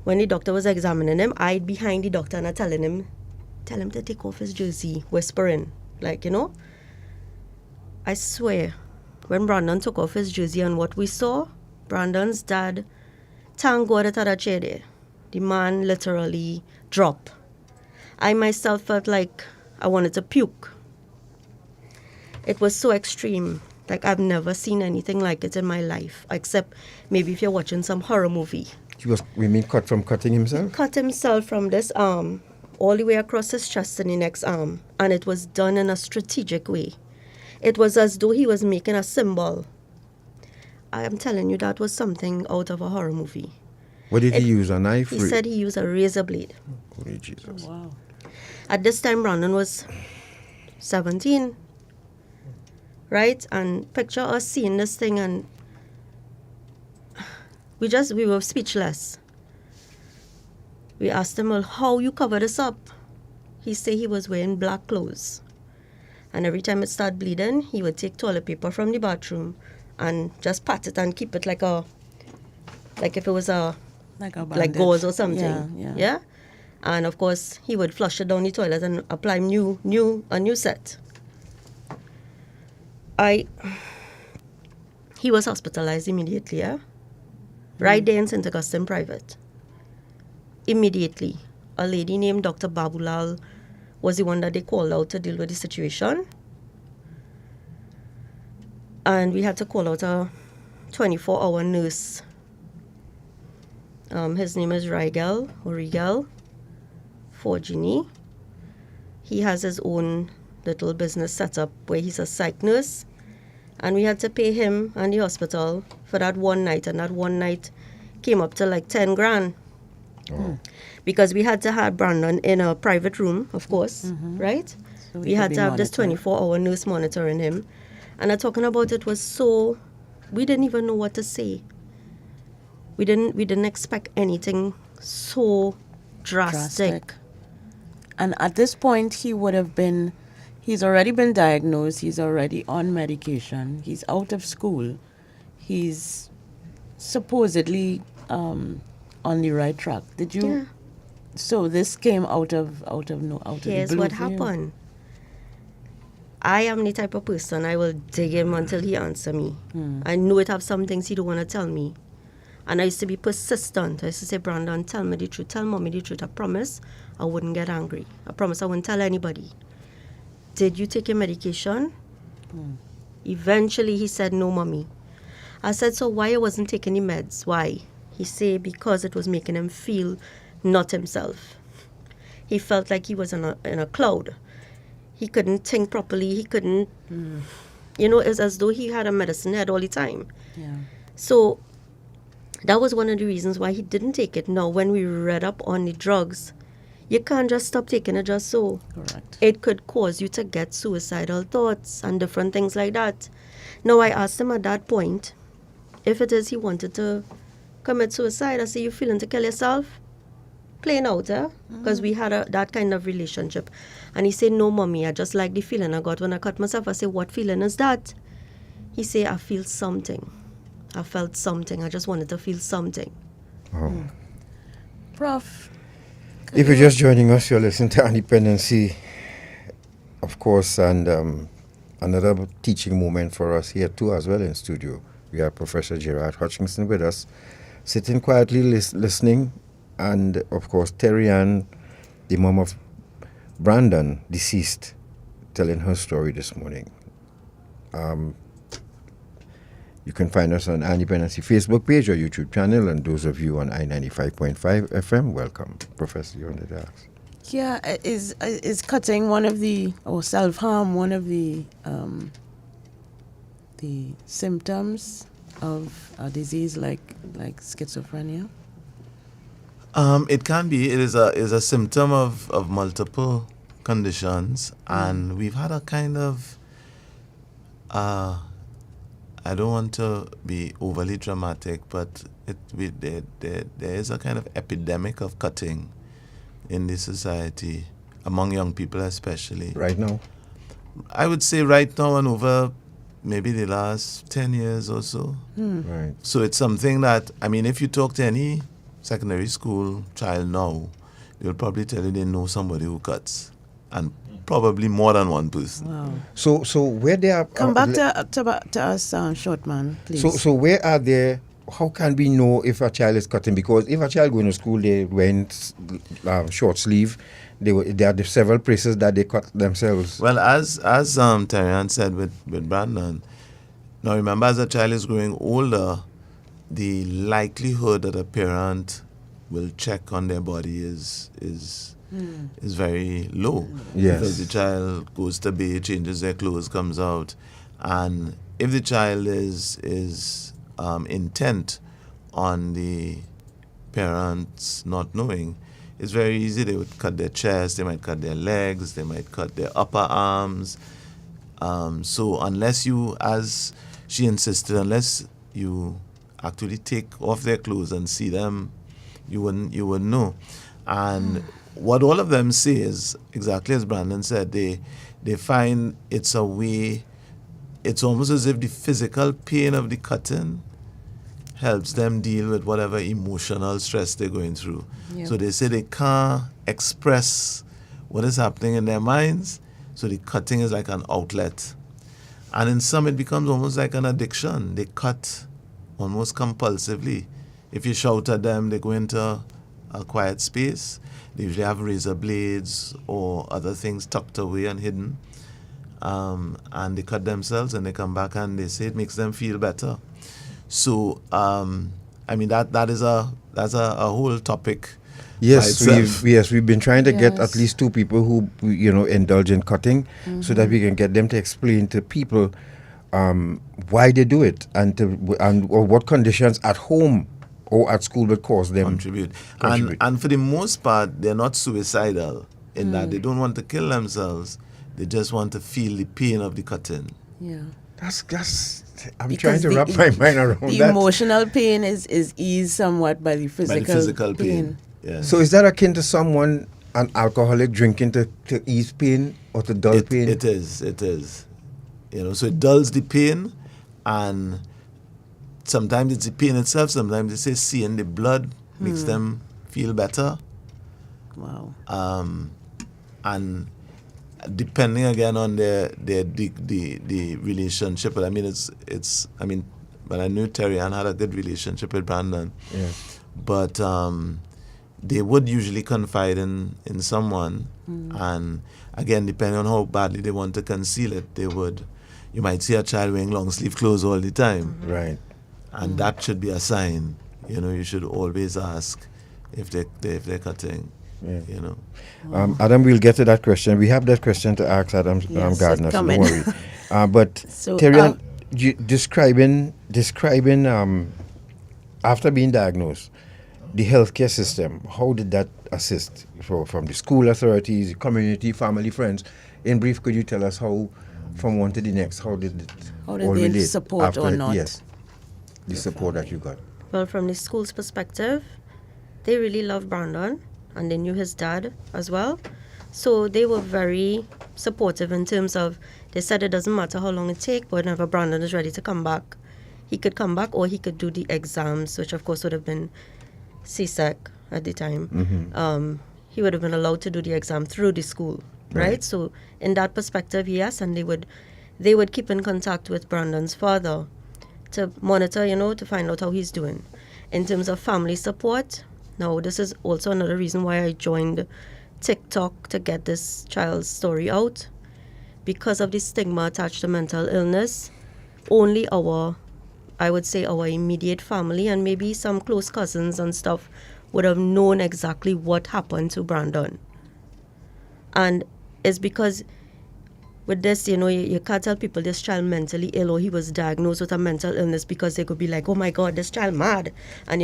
When the doctor was examining him, I'd behind the doctor and I tell him to take off his jersey, whispering, like, you know. I swear, when Brandon took off his jersey and what we saw, Brandon's dad, thank God that other chair there. The man literally dropped. I myself felt like I wanted to puke. It was so extreme. Like, I've never seen anything like it in my life, except maybe if you're watching some horror movie. He was, we mean, cut from cutting himself? Cut himself from this arm all the way across his chest and the next arm. And it was done in a strategic way. It was as though he was making a symbol. I am telling you, that was something out of a horror movie. What did he use, a knife? He said he used a razor blade. Holy Jesus. Oh, wow. At this time, Brandon was 17. Right? And picture us seeing this thing and We were speechless. We asked him, well, how you cover this up? He said he was wearing black clothes. And every time it started bleeding, he would take toilet paper from the bathroom and just pat it and keep it like if it was like gauze or something. Yeah. And of course, he would flush it down the toilet and apply a new set. He was hospitalized immediately, yeah? Right there in St. Augustine Private. Immediately. A lady named Dr. Babulal was the one that they called out to deal with the situation. And we had to call out a 24-hour nurse. His name is Regal Forgini. He has his own little business set up where he's a psych nurse. And we had to pay him and the hospital for that one night. And that one night came up to like 10 grand. Oh. Because we had to have Brandon in a private room, of course, right? So we had to have this 24-hour nurse monitoring him. And talking about it was so, we didn't even know what to say. We didn't expect anything so drastic. And at this point, he's already been diagnosed, he's already on medication, he's out of school, he's supposedly on the right track. Did you? Yeah. So this came out of the blue. Here's what happened. I am the type of person, I will dig him until he answer me. I know it have some things he don't want to tell me. And I used to be persistent. I used to say, Brandon, tell me the truth. Tell mommy the truth. I promise I wouldn't get angry. I promise I wouldn't tell anybody. Did you take your medication? Eventually he said, no, mommy. I said, so why you wasn't taking the meds? Why? He said, because it was making him feel not himself. He felt like he was in a cloud. He couldn't think properly. He couldn't, it was as though he had a medicine head all the time. Yeah. So that was one of the reasons why he didn't take it. Now, when we read up on the drugs, you can't just stop taking it just so. Correct. It could cause you to get suicidal thoughts and different things like that. Now, I asked him at that point, if it is he wanted to commit suicide, I said, you feeling to kill yourself? Plain out, eh? Because we had that kind of relationship. And he said, no, mommy, I just like the feeling I got when I cut myself. I said, what feeling is that? He said, I feel something. I felt something. I just wanted to feel something. Oh. Prof. If you're just joining us, you're listening to Dependency, of course, and another teaching moment for us here too as well in studio. We have Professor Gerard Hutchinson with us, sitting quietly listening, and of course Terri-Ann, the mom of Brandon, deceased, telling her story this morning. You can find us on Dependency Facebook page or YouTube channel, and those of you on I-95.5 FM, welcome. Professor, you wanted to ask? Yeah, is cutting one of the, or self-harm one of the symptoms of a disease like schizophrenia? It can be. It is a symptom of multiple conditions, and we've had a kind of I don't want to be overly dramatic, but there is a kind of epidemic of cutting in this society, among young people especially. Right now? I would say right now and over maybe the last 10 years or so. Right. So it's something that, I mean, if you talk to any secondary school child now, they'll probably tell you they know somebody who cuts. And probably more than one person. Wow. So where they are... Come back to us, Shortman, please. So where are they... How can we know if a child is cutting? Because if a child going to school, they went short sleeve. There are several places that they cut themselves. Well, as Terri-Ann said with Brandon, now remember, as a child is growing older, the likelihood that a parent will check on their body is very low. Yes. Because the child goes to bed, changes their clothes, comes out, and if the child is intent on the parents not knowing, it's very easy. They would cut their chest, they might cut their legs, they might cut their upper arms. So unless you, as she insisted, unless you actually take off their clothes and see them, you wouldn't know. And what all of them say is exactly as Brandon said. They find it's a way. It's almost as if the physical pain of the cutting helps them deal with whatever emotional stress they're going through. Yeah. So they say they can't express what is happening in their minds, so the cutting is like an outlet. And in some, it becomes almost like an addiction. They cut almost compulsively. If you shout at them, they go into a quiet space. They usually have razor blades or other things tucked away and hidden. And they cut themselves and they come back and they say it makes them feel better. So, I mean, that's a whole topic. Yes, we've been trying to get at least two people who indulge in cutting, so that we can get them to explain to people why they do it and or what conditions at home or at school would cause them contribute. And for the most part, they're not suicidal in that they don't want to kill themselves. They just want to feel the pain of the cutting. Yeah. That's I'm trying to wrap my mind around that. The emotional pain is eased somewhat by the physical pain. Yeah. So is that akin to someone, an alcoholic, drinking to ease pain or to dull pain? It is. So it dulls the pain, and sometimes it's the pain itself. Sometimes they say seeing the blood makes them feel better. Wow. And depending again on the relationship, but I mean but I knew Terri-Ann had a good relationship with Brandon. Yeah. But they would usually confide in someone, and again, depending on how badly they want to conceal it, they would. You might see a child wearing long sleeve clothes all the time, right? And that should be a sign. You should always ask if they're cutting. Yeah. Adam, we'll get to that question. We have that question to ask Adam Gardner, so don't worry. But so, Terri-Ann, describing after being diagnosed, the healthcare system, how did that assist from the school authorities, the community, family, friends? In brief, could you tell us how, from one to the next, how did they support after, or not? Yes, the support that you got. Well, from the school's perspective, they really loved Brandon, and they knew his dad as well. So they were very supportive in terms of, they said it doesn't matter how long it takes, but whenever Brandon is ready to come back, he could come back, or he could do the exams, which of course would have been CSEC at the time. Mm-hmm. He would have been allowed to do the exam through the school, right? So in that perspective, yes, and they would keep in contact with Brandon's father to monitor, to find out how he's doing. In terms of family support, now this is also another reason why I joined TikTok to get this child's story out. Because of the stigma attached to mental illness, only our immediate family and maybe some close cousins and stuff would have known exactly what happened to Brandon. And it's because with this, you can't tell people this child mentally ill or he was diagnosed with a mental illness, because they could be like, oh my God, this child mad. And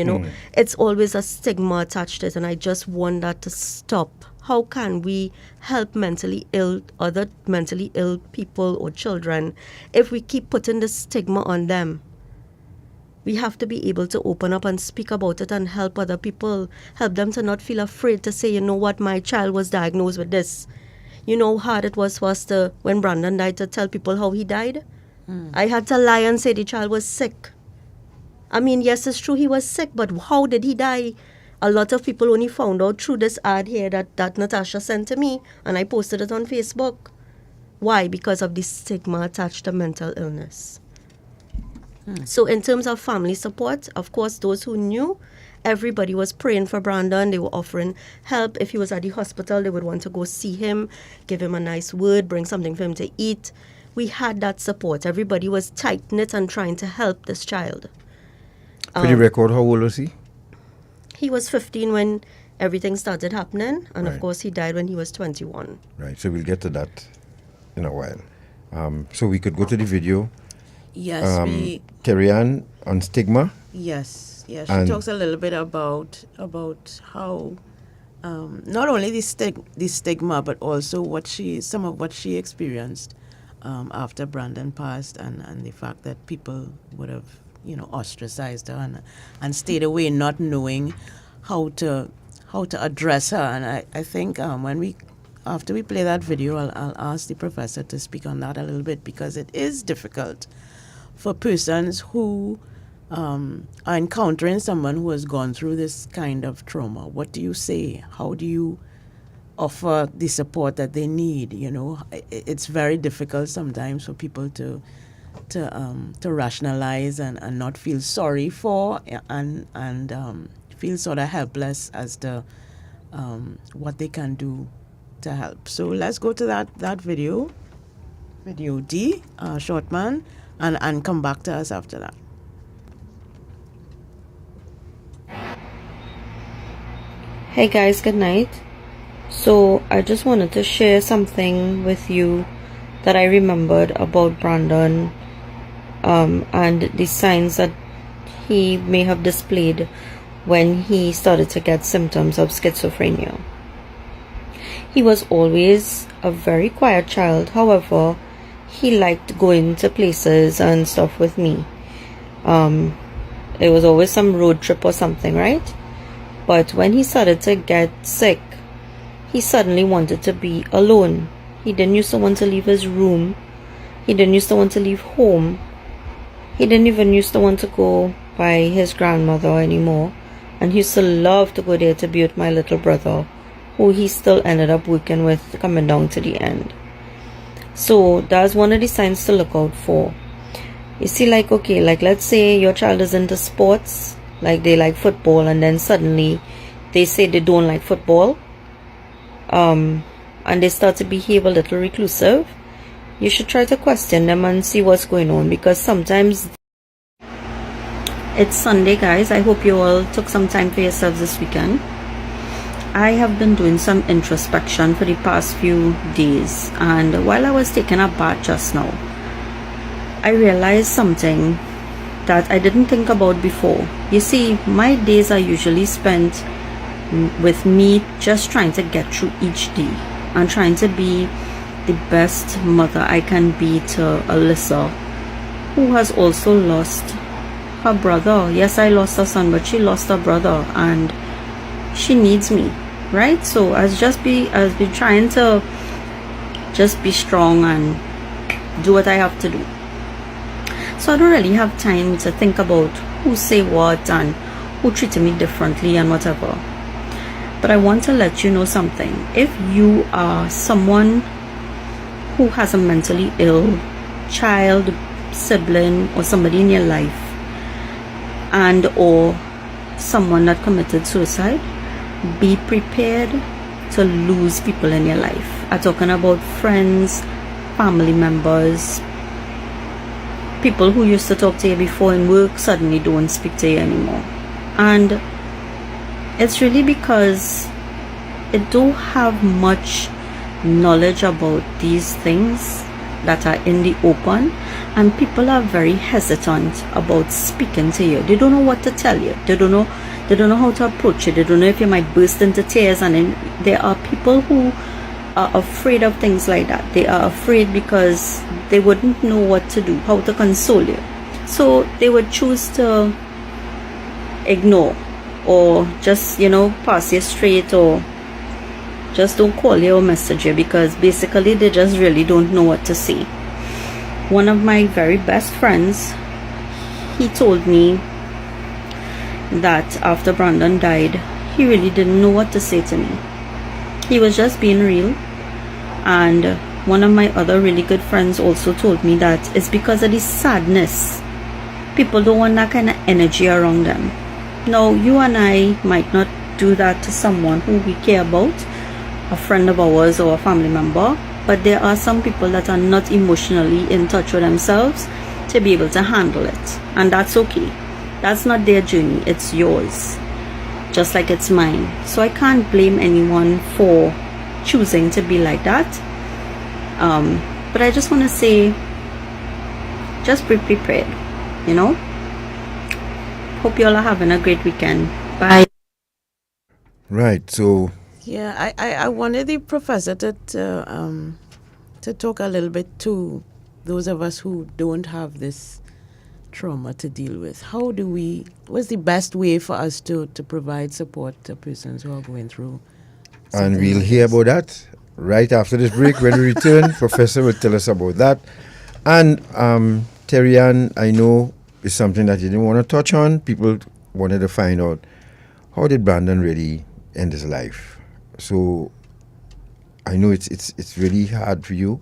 it's always a stigma attached to it, and I just want that to stop. How can we help other mentally ill people or children if we keep putting the stigma on them? We have to be able to open up and speak about it and help other people, help them to not feel afraid to say, you know what, my child was diagnosed with this. You know how hard it was for us when Brandon died, to tell people how he died? I had to lie and say the child was sick. I mean, yes, it's true he was sick, but how did he die? A lot of people only found out through this ad here that Natasha sent to me, and I posted it on Facebook. Why? Because of the stigma attached to mental illness. So in terms of family support, of course, those who knew, everybody was praying for Brandon. They were offering help. If he was at the hospital, they would want to go see him, give him a nice word, bring something for him to eat. We had that support. Everybody was tight-knit and trying to help this child. For the record, how old was he? He was 15 when everything started happening, and of course he died when he was 21. Right, so we'll get to that in a while. So we could go to the video. Yes, Terri-Ann on stigma. Yes, she talks a little bit about how not only the stigma, but also some of what she experienced after Brandon passed, and the fact that people would have ostracized her and stayed away, not knowing how to address her. And I think after we play that video, I'll ask the professor to speak on that a little bit, because it is difficult for persons who are encountering someone who has gone through this kind of trauma. What do you say? How do you offer the support that they need? It's very difficult sometimes for people to rationalize and not feel sorry for and feel sort of helpless as to what they can do to help. So let's go to that video D, short man, and come back to us after that. Hey guys, good night. So I just wanted to share something with you that I remembered about Brandon, and the signs that he may have displayed when he started to get symptoms of schizophrenia. He was always a very quiet child. However, he liked going to places and stuff with me. It was always some road trip or something, right? But when he started to get sick, he suddenly wanted to be alone. He didn't used to want to leave his room. He didn't used to want to leave home. He didn't even used to want to go by his grandmother anymore. And he used to love to go there to be with my little brother, who he still ended up working with coming down to the end. So that's one of the signs to look out for. You see, let's say your child is into sports, like they like football, and then suddenly they say they don't like football, and they start to behave a little reclusive. You should try to question them and see what's going on, because sometimes it's Sunday, guys. I hope you all took some time for yourselves this weekend. I have been doing some introspection for the past few days, and while I was taking a bath just now, I realized something that I didn't think about before. You see, my days are usually spent with me just trying to get through each day and trying to be the best mother I can be to Alyssa, who has also lost her brother. Yes, I lost her son, but she lost her brother, and she needs me, right? So I'll be trying to just be strong and do what I have to do. So I don't really have time to think about who say what and who treated me differently and whatever. But I want to let you know something. If you are someone who has a mentally ill child, sibling, or somebody in your life, and or someone that committed suicide, be prepared to lose people in your life. I'm talking about friends, family members, people who used to talk to you before in work suddenly don't speak to you anymore. And it's really because it don't have much knowledge about these things that are in the open, and people are very hesitant about speaking to you. They don't know what to tell you. They don't know how to approach you. They don't know if you might burst into tears. And then there are people who are afraid of things like that. They are afraid because they wouldn't know what to do, how to console you. So they would choose to ignore, or just pass you straight, or just don't call you or message you, because basically they just really don't know what to say. One of my very best friends, he told me that after Brandon died, he really didn't know what to say to me. He was just being real. And one of my other really good friends also told me that it's because of the sadness. People don't want that kind of energy around them. Now, you and I might not do that to someone who we care about, a friend of ours or a family member, but there are some people that are not emotionally in touch with themselves to be able to handle it, and that's okay. That's not their journey, it's yours, just like it's mine. So I can't blame anyone for choosing to be like that. But I just want to say, just be prepared, Hope you all are having a great weekend. Bye. Right, so yeah, I wanted the professor to talk a little bit to those of us who don't have this trauma to deal with. What's the best way for us to provide support to persons who are going through? And we'll hear about that right after this break. When we return, Professor will tell us about that. And Terri-Ann, I know is something that you didn't want to touch on. People wanted to find out, how did Brandon really end his life? So I know it's really hard for you,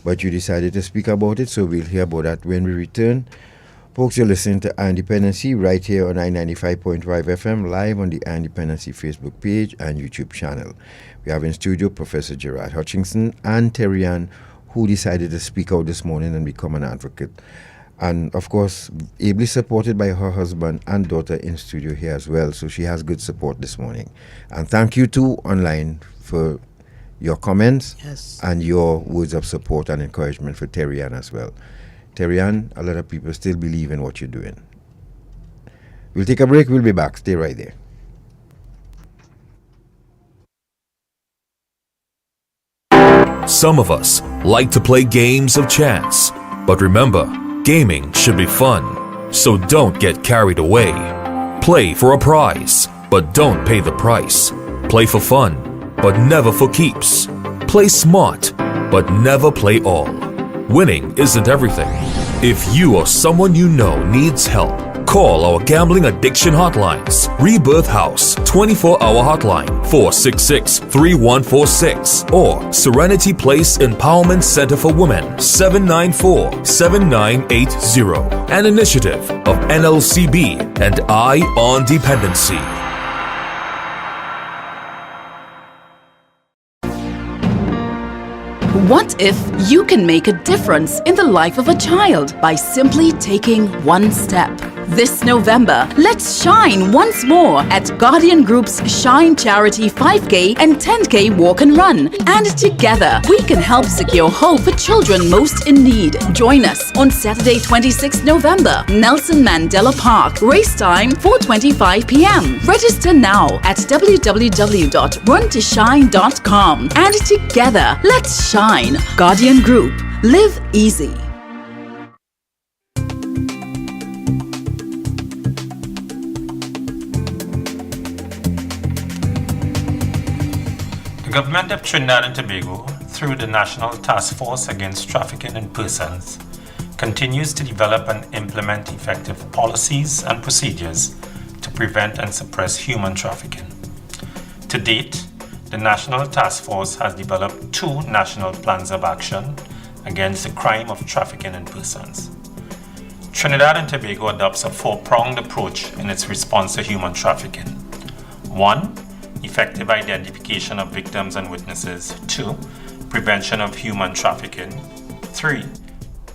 but you decided to speak about it, so we'll hear about that when we return. Folks, you're listening to Dependency right here on 95.5 FM, live on the Dependency Facebook page and YouTube channel. We have in studio Professor Gerard Hutchinson and Terri-Ann, who decided to speak out this morning and become an advocate. And of course, ably supported by her husband and daughter in studio here as well. So she has good support this morning. And thank you too online for your comments and your words of support and encouragement for Terri-Ann as well. Terri-Ann, a lot of people still believe in what you're doing. We'll take a break. We'll be back. Stay right there. Some of us like to play games of chance, but remember, gaming should be fun, so don't get carried away. Play for a prize, but don't pay the price. Play for fun, but never for keeps. Play smart, but never play all. Winning isn't everything. If you or someone you know needs help, call our gambling addiction hotlines. Rebirth House 24-hour hotline 466-3146 or Serenity Place Empowerment Center for Women 794-7980. An initiative of NLCB and Eye on Dependency. What if you can make a difference in the life of a child by simply taking one step? This November, let's shine once more at Guardian Group's Shine Charity 5K and 10K Walk and Run. And together, we can help secure hope for children most in need. Join us on Saturday, 26 November, Nelson Mandela Park. Race time, 4:25 p.m. Register now at www.runtoshine.com. And together, let's shine. Guardian Group. Live easy. The government of Trinidad and Tobago, through the National Task Force Against Trafficking in Persons, continues to develop and implement effective policies and procedures to prevent and suppress human trafficking. To date, the National Task Force has developed 2 national plans of action against the crime of trafficking in persons. Trinidad and Tobago adopts a 4-pronged approach in its response to human trafficking. 1. Effective identification of victims and witnesses. 2. Prevention of human trafficking. 3.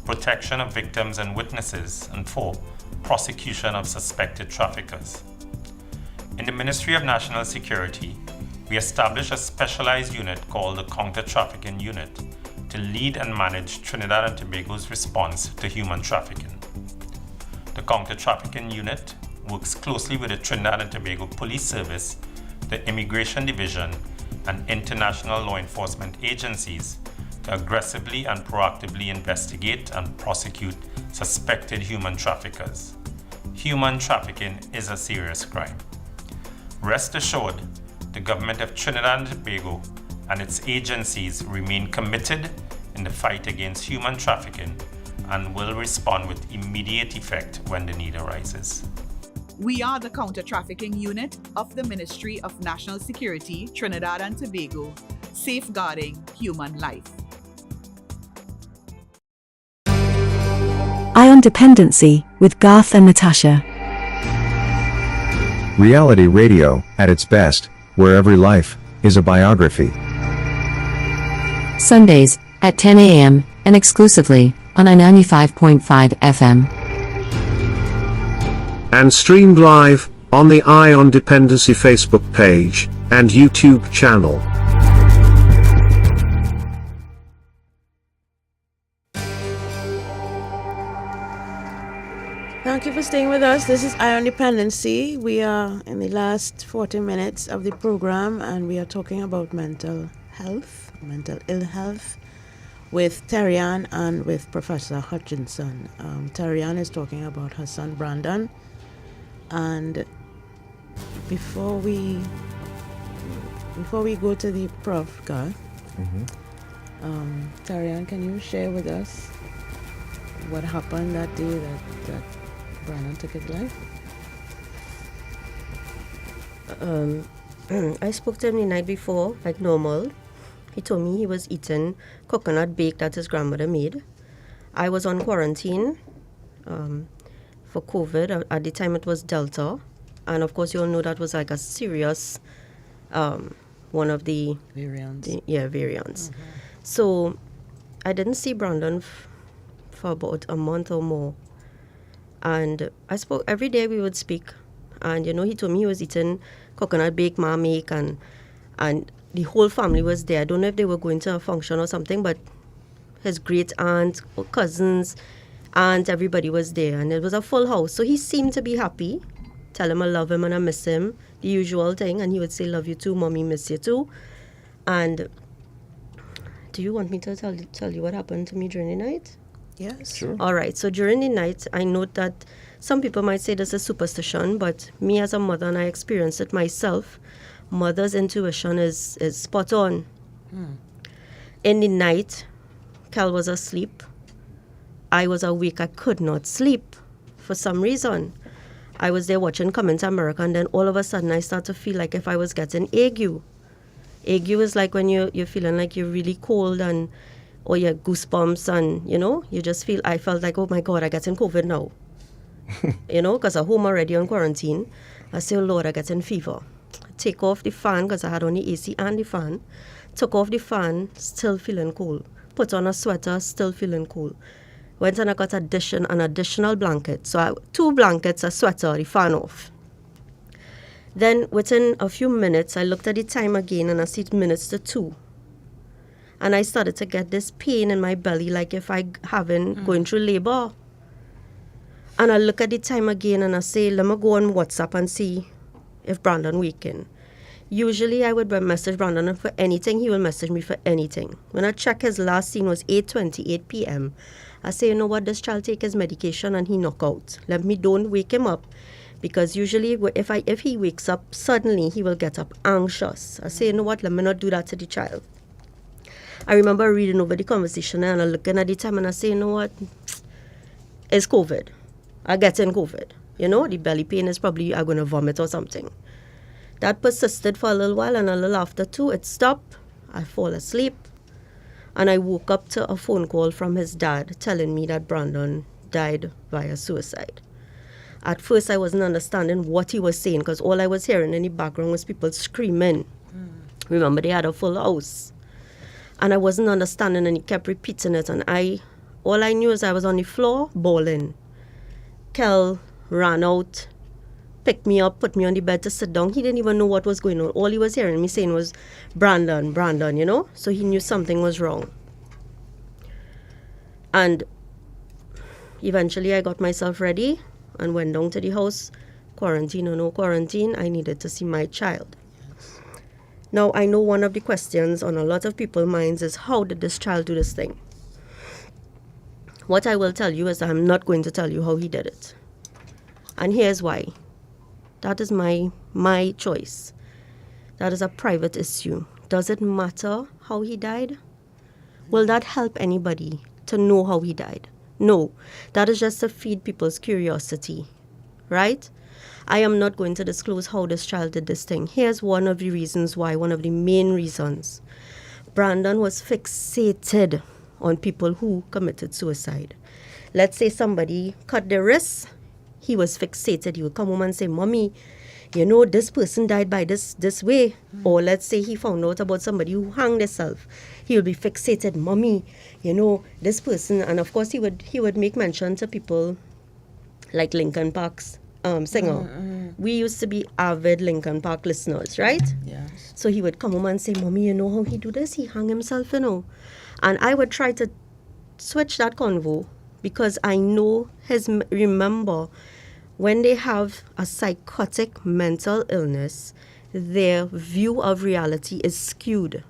Protection of victims and witnesses. And 4. Prosecution of suspected traffickers. In the Ministry of National Security, we established a specialized unit called the Counter-Trafficking Unit to lead and manage Trinidad and Tobago's response to human trafficking. The Counter-Trafficking Unit works closely with the Trinidad and Tobago Police Service, the Immigration Division, and international law enforcement agencies to aggressively and proactively investigate and prosecute suspected human traffickers. Human trafficking is a serious crime. Rest assured, the government of Trinidad and Tobago and its agencies remain committed in the fight against human trafficking and will respond with immediate effect when the need arises. We are the Counter-Trafficking Unit of the Ministry of National Security, Trinidad and Tobago, safeguarding human life. Ion Dependency with Garth and Natasha. Reality radio, at its best, where every life is a biography. Sundays at 10 a.m. and exclusively on 95.5 FM. And streamed live on the Eye on Dependency Facebook page and YouTube channel. Thank you for staying with us. This is Eye on Dependency. We are in the last 40 minutes of the program and we are talking about mental health, mental ill health. with Terri-Ann and with Professor Hutchinson. Terri-Ann is talking about her son Brandon. And before we go to the Prof. Garth, Tarian, can you share with us what happened that day that Brandon took his life? I spoke to him the night before, like normal. He told me he was eating coconut bake that his grandmother made. I was on quarantine for COVID. At the time it was Delta. And of course you all know that was like a serious one of the variants. Variants. So I didn't see Brandon for about a month or more. And I spoke every day. We would speak, and he told me he was eating coconut bake, marmite, and the whole family was there. I don't know if they were going to a function or something, but his great aunt, cousins, aunt, everybody was there, and it was a full house. So he seemed to be happy. Tell him I love him and I miss him, the usual thing, and he would say, "Love you too, mommy, miss you too." And do you want me to tell you what happened to me during the night? Yes. Sure. All right. So during the night, I note that some people might say this is superstition, but me as a mother, and I experienced it myself, mother's intuition is spot on. In the night, Cal was asleep. I was awake. I could not sleep for some reason. I was there watching Coming to America, and then all of a sudden I started to feel like if I was getting ague. Ague is like when you're feeling like you're really cold or you have goosebumps and, you just feel, I felt like, oh my God, I getting COVID now. Because I'm home already on quarantine. I say, oh Lord, I getting fever. Take off the fan, because I had on the AC and the fan. Took off the fan, still feeling cold. Put on a sweater, still feeling cold. Went and I got an additional blanket. So 2 blankets, a sweater, the fan off. Then within a few minutes, I looked at the time again and I see minutes to 2. And I started to get this pain in my belly like if I going through labor. And I look at the time again and I say, let me go on WhatsApp and see if Brandon waking. Usually I would message Brandon for anything. He will message me for anything. When I check his last scene was 8:28 p.m. I say, you know what, this child take his medication and he knock out. Let me don't wake him up. Because usually if he wakes up suddenly, he will get up anxious. I say, you know what, let me not do that to the child. I remember reading over the conversation and I'm looking at the time and I say, you know what, it's COVID. I get in COVID. The belly pain is probably I'm going to vomit or something. That persisted for a little while, and a little after 2, it stopped. I fall asleep. And I woke up to a phone call from his dad telling me that Brandon died via suicide. At first, I wasn't understanding what he was saying because all I was hearing in the background was people screaming. Remember, they had a full house. And I wasn't understanding, and he kept repeating it. And all I knew is I was on the floor bawling. Kel ran out, picked me up, put me on the bed to sit down. He didn't even know what was going on. All he was hearing me saying was, Brandon, Brandon, So he knew something was wrong. And eventually I got myself ready and went down to the house. Quarantine or no quarantine, I needed to see my child. Now, I know one of the questions on a lot of people's minds is, how did this child do this thing? What I will tell you is I'm not going to tell you how he did it. And here's why. That is my choice. That is a private issue. Does it matter how he died? Will that help anybody to know how he died? No. That is just to feed people's curiosity, right? I am not going to disclose how this child did this thing. Here's one of the reasons why, one of the main reasons. Brandon was fixated on people who committed suicide. Let's say somebody cut their wrists. He was fixated. He would come home and say, Mommy, this person died by this way. Or let's say he found out about somebody who hanged himself. He would be fixated. Mommy, this person. And of course, he would make mention to people like Linkin Park's singer. We used to be avid Linkin Park listeners, right? Yes. So he would come home and say, Mommy, you know how he do this? He hung himself, And I would try to switch that convo because I know remember, when they have a psychotic mental illness, their view of reality is skewed.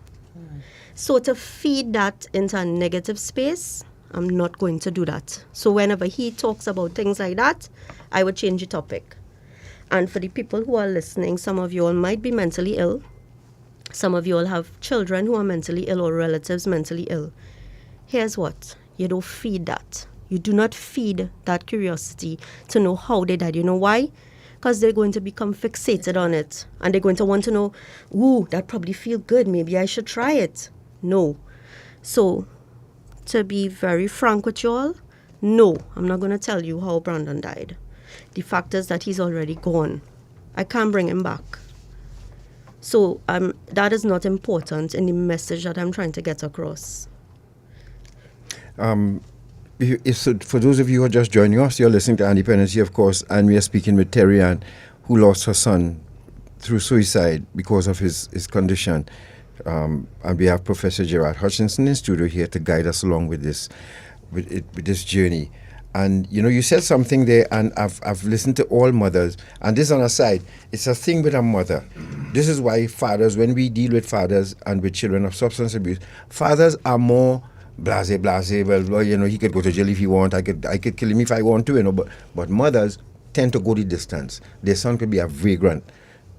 So to feed that into a negative space, I'm not going to do that. So whenever he talks about things like that, I would change the topic. And for the people who are listening, some of you all might be mentally ill. Some of you all have children who are mentally ill or relatives mentally ill. Here's what. You don't feed that. You do not feed that curiosity to know how they died. You know why? Because they're going to become fixated on it. And they're going to want to know, ooh, that probably feels good. Maybe I should try it. No. So, to be very frank with you all, no, I'm not going to tell you how Brandon died. The fact is that he's already gone. I can't bring him back. So that is not important in the message that I'm trying to get across. So for those of you who are just joining us, you're listening to Dependency, of course, and we are speaking with Terri-Ann, who lost her son through suicide because of his condition. And we have Professor Gerard Hutchinson in studio here to guide us along with this journey. And you said something there, and I've listened to all mothers. And this on a side, it's a thing with a mother. This is why fathers, when we deal with fathers and with children of substance abuse, fathers are more blase. Well, he could go to jail if he want. I could kill him if I want to. But mothers tend to go the distance. Their son could be a vagrant.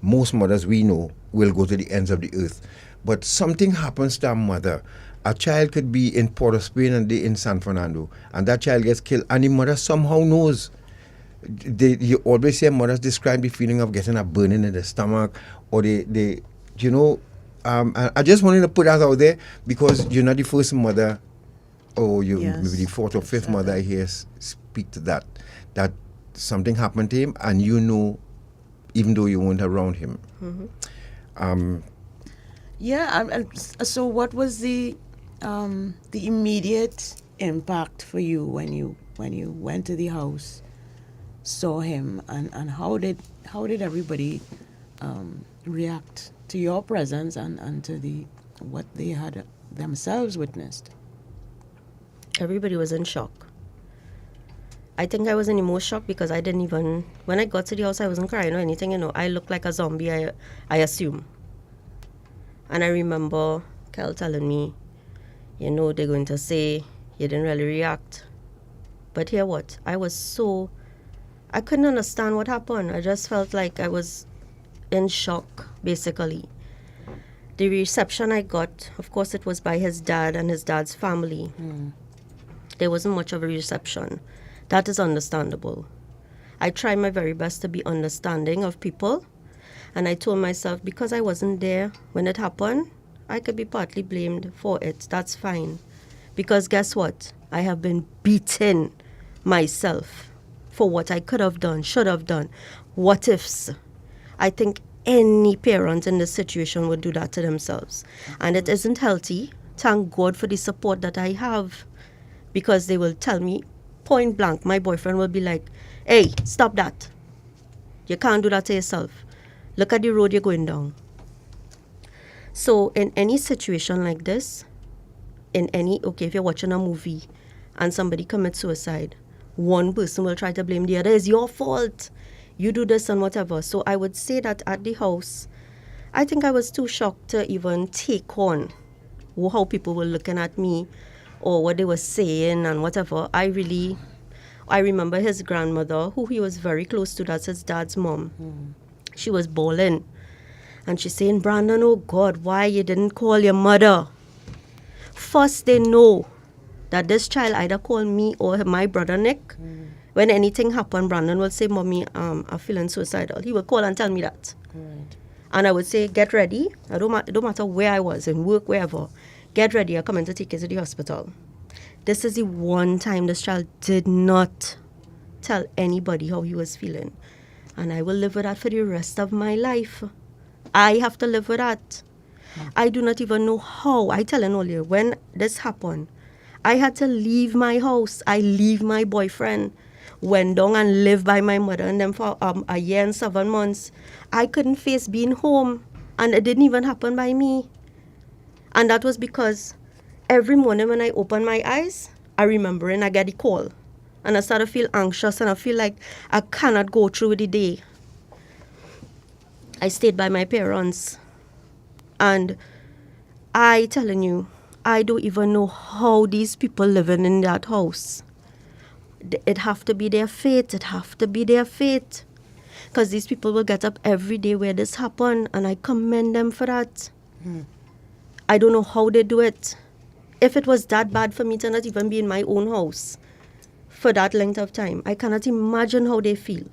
Most mothers we know will go to the ends of the earth. But something happens to a mother. A child could be in Port of Spain and they in San Fernando, and that child gets killed, and the mother somehow knows. You always hear mothers describe the feeling of getting a burning in the stomach, or I just wanted to put that out there because you're not the first mother, or maybe the fourth or fifth mother I hear speak to that something happened to him, and even though you weren't around him. Mm-hmm. So what was the immediate impact for you when you went to the house, saw him, and how did everybody react to your presence and to what they had themselves witnessed? Everybody was in shock. I think I was in the most shock because I didn't even, when I got to the house, I wasn't crying or anything, I looked like a zombie, I assume. And I remember Kel telling me, they're going to say you didn't really react. But hear what? I couldn't understand what happened. I just felt like I was in shock, basically. The reception I got, of course, it was by his dad and his dad's family. There wasn't much of a reception. That is understandable. I try my very best to be understanding of people. And I told myself, because I wasn't there when it happened, I could be partly blamed for it. That's fine. Because guess what? I have been beaten myself for what I could have done, should have done. What ifs? I think any parent in this situation would do that to themselves. And it isn't healthy. Thank God for the support that I have. Because they will tell me point blank, my boyfriend will be like, hey, stop that. You can't do that to yourself. Look at the road you're going down. So in any situation like this, if you're watching a movie and somebody commits suicide, one person will try to blame the other. It's your fault. You do this and whatever. So I would say that at the house, I think I was too shocked to even take on how people were looking at me or what they were saying and whatever. I remember his grandmother, who he was very close to, that's his dad's mom. She was bawling. And she's saying, Brandon, oh God, why you didn't call your mother? First, they know that this child either called me or my brother Nick. When anything happened, Brandon will say, Mommy, I'm feeling suicidal. He will call and tell me that. And I would say, get ready. It don't matter where I was, in work, wherever. Get ready, I'm coming to take you to the hospital. This is the one time this child did not tell anybody how he was feeling. And I will live with that for the rest of my life. I have to live with that. I do not even know how. I tell you earlier, when this happened, I had to leave my house. I leave my boyfriend. Went down and lived by my mother and then for a year and 7 months. I couldn't face being home. And it didn't even happen by me. And that was because every morning when I open my eyes, I remember and I get a call. And I start to feel anxious and I feel like I cannot go through the day. I stayed by my parents. And I telling you, I don't even know how these people living in that house. It have to be their fate. It have to be their fate. Because these people will get up every day where this happen, and I commend them for that. I don't know how they do it. If it was that bad for me to not even be in my own house for that length of time, I cannot imagine how they feel.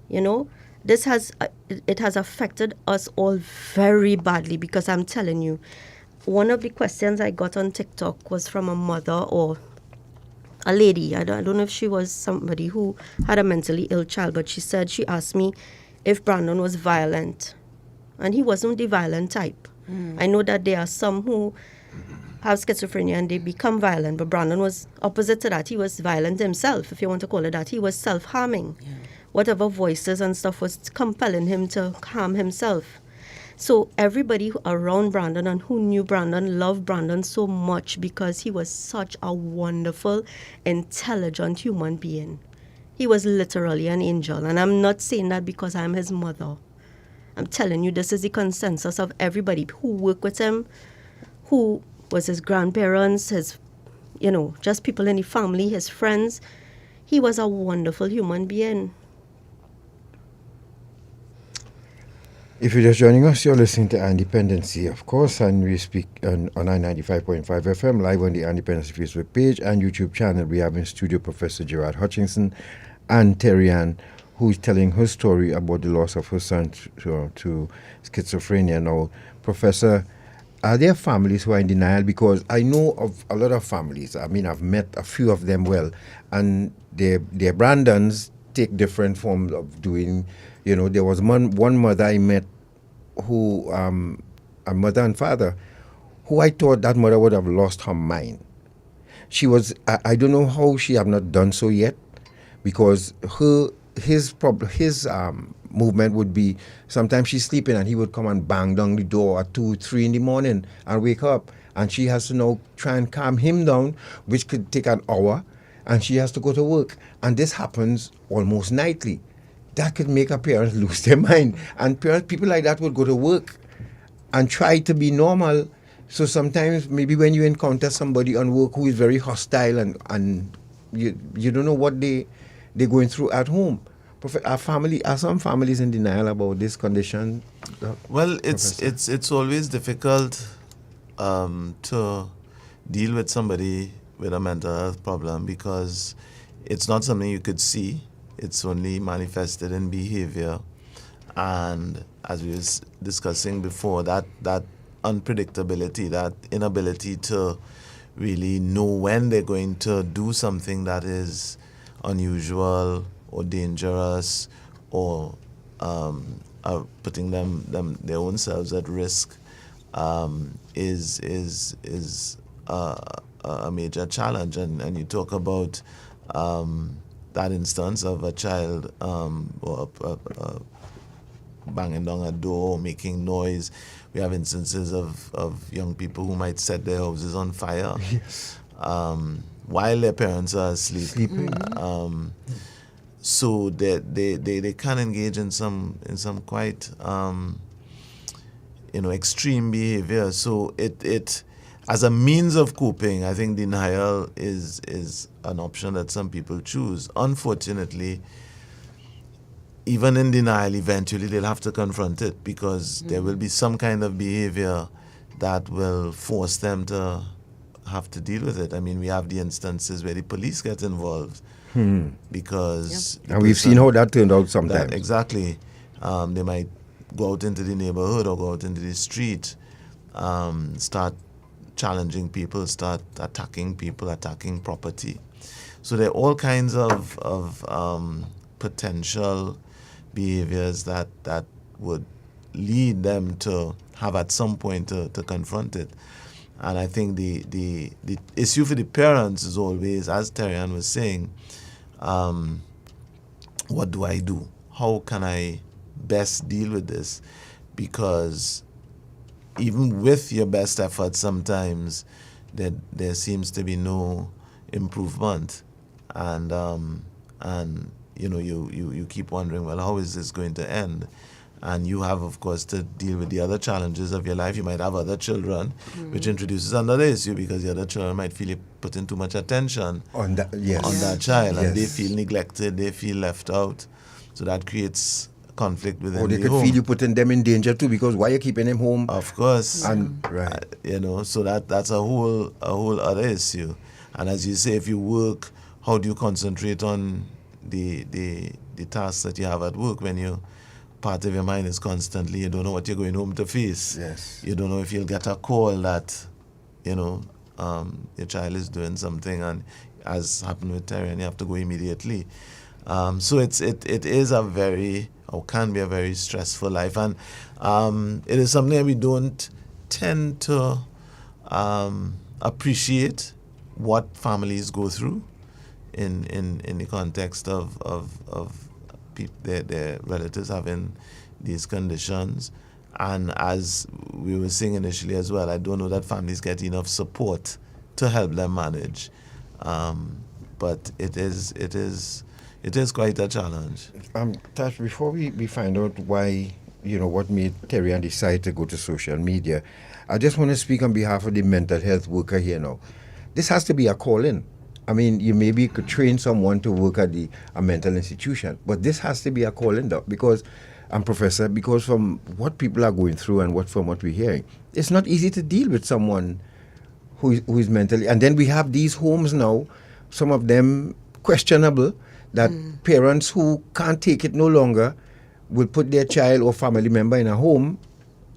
You know, this has affected us all very badly, because I'm telling you, one of the questions I got on TikTok was from a mother or a lady. I don't know if she was somebody who had a mentally ill child, but she asked me if Brandon was violent. And he wasn't the violent type. I know that there are some who have schizophrenia and they become violent, but Brandon was opposite to that. He was violent himself, if you want to call it that. He was self-harming. Whatever voices and stuff was compelling him to harm himself. So everybody around Brandon and who knew Brandon loved Brandon so much because he was such a wonderful, intelligent human being. He was literally an angel. And I'm not saying that because I'm his mother. I'm telling you, this is the consensus of everybody who worked with him, who was his grandparents, his, just people in the family, his friends. He was a wonderful human being. If you're just joining us, you're listening to Dependency, of course, and we speak on 95.5 FM, live on the Dependency Facebook page and YouTube channel. We have in studio Professor Gerard Hutchinson and Terri-Ann, who's telling her story about the loss of her son to schizophrenia. Now, Professor, are there families who are in denial? Because I know of a lot of families. I mean, I've met a few of them well, and their Brandons take different forms of doing. There was one mother I met who, a mother and father, who I thought that mother would have lost her mind. She was, I don't know how she have not done so yet, because his movement would be, sometimes she's sleeping and he would come and bang down the door at 2, 3 in the morning and wake up. And she has to now try and calm him down, which could take an hour, and she has to go to work. And this happens almost nightly. That could make a parent lose their mind. And people like that would go to work and try to be normal. So sometimes maybe when you encounter somebody on work who is very hostile and you don't know what they're going through at home. Are some families in denial about this condition? Well, it's always difficult to deal with somebody with a mental health problem, because it's not something you could see. It's only manifested in behavior. And as we was discussing before, that unpredictability, that inability to really know when they're going to do something that is unusual or dangerous or putting their own selves at risk is a major challenge. And you talk about that instance of a child banging down a door, making noise. We have instances of young people who might set their houses on fire while their parents are sleeping. So they can engage in some quite extreme behavior. So it as a means of coping, I think denial is an option that some people choose. Unfortunately, even in denial, eventually they'll have to confront it, because there will be some kind of behavior that will force them to have to deal with it. I mean, we have the instances where the police get involved because... And we've seen how that turned out sometimes. Exactly. They might go out into the neighborhood or go out into the street, start challenging people, start attacking people, attacking property. So there are all kinds of potential behaviors that would lead them to have at some point to confront it. And I think the issue for the parents is always, as Terri-Ann was saying, what do I do? How can I best deal with this? Because even with your best efforts, sometimes there seems to be no improvement, and you keep wondering, well, how is this going to end? And you have, of course, to deal with the other challenges of your life. You might have other children, which introduces another issue because the other children might feel you're putting too much attention on that, on that child, and they Yes. feel neglected, they feel left out. So that creates conflict within Or they the could home. feel you putting them in danger too, because why you keeping them home? Of course, And right. You know, so that's a whole other issue. And as you say, if you work, how do you concentrate on the tasks that you have at work when you part of your mind is constantly, you don't know what you're going home to face. Yes. You don't know if you'll get a call that, you know, your child is doing something, and as happened with Tarian, you have to go immediately. So it is a very, or can be a very stressful life, and it is something that we don't tend to appreciate what families go through in the context of their relatives having these conditions. And as we were saying initially as well, I don't know that families get enough support to help them manage. But it is quite a challenge. Tash, before we find out why, you know, what made Terri-Ann decide to go to social media, I just want to speak on behalf of the mental health worker here now. This has to be a calling. I mean, you maybe could train someone to work at a mental institution, but this has to be a calling, though, because Professor, because from what people are going through and from what we're hearing, it's not easy to deal with someone who is mentally. And then we have these homes now, some of them questionable, that parents who can't take it no longer will put their child or family member in a home,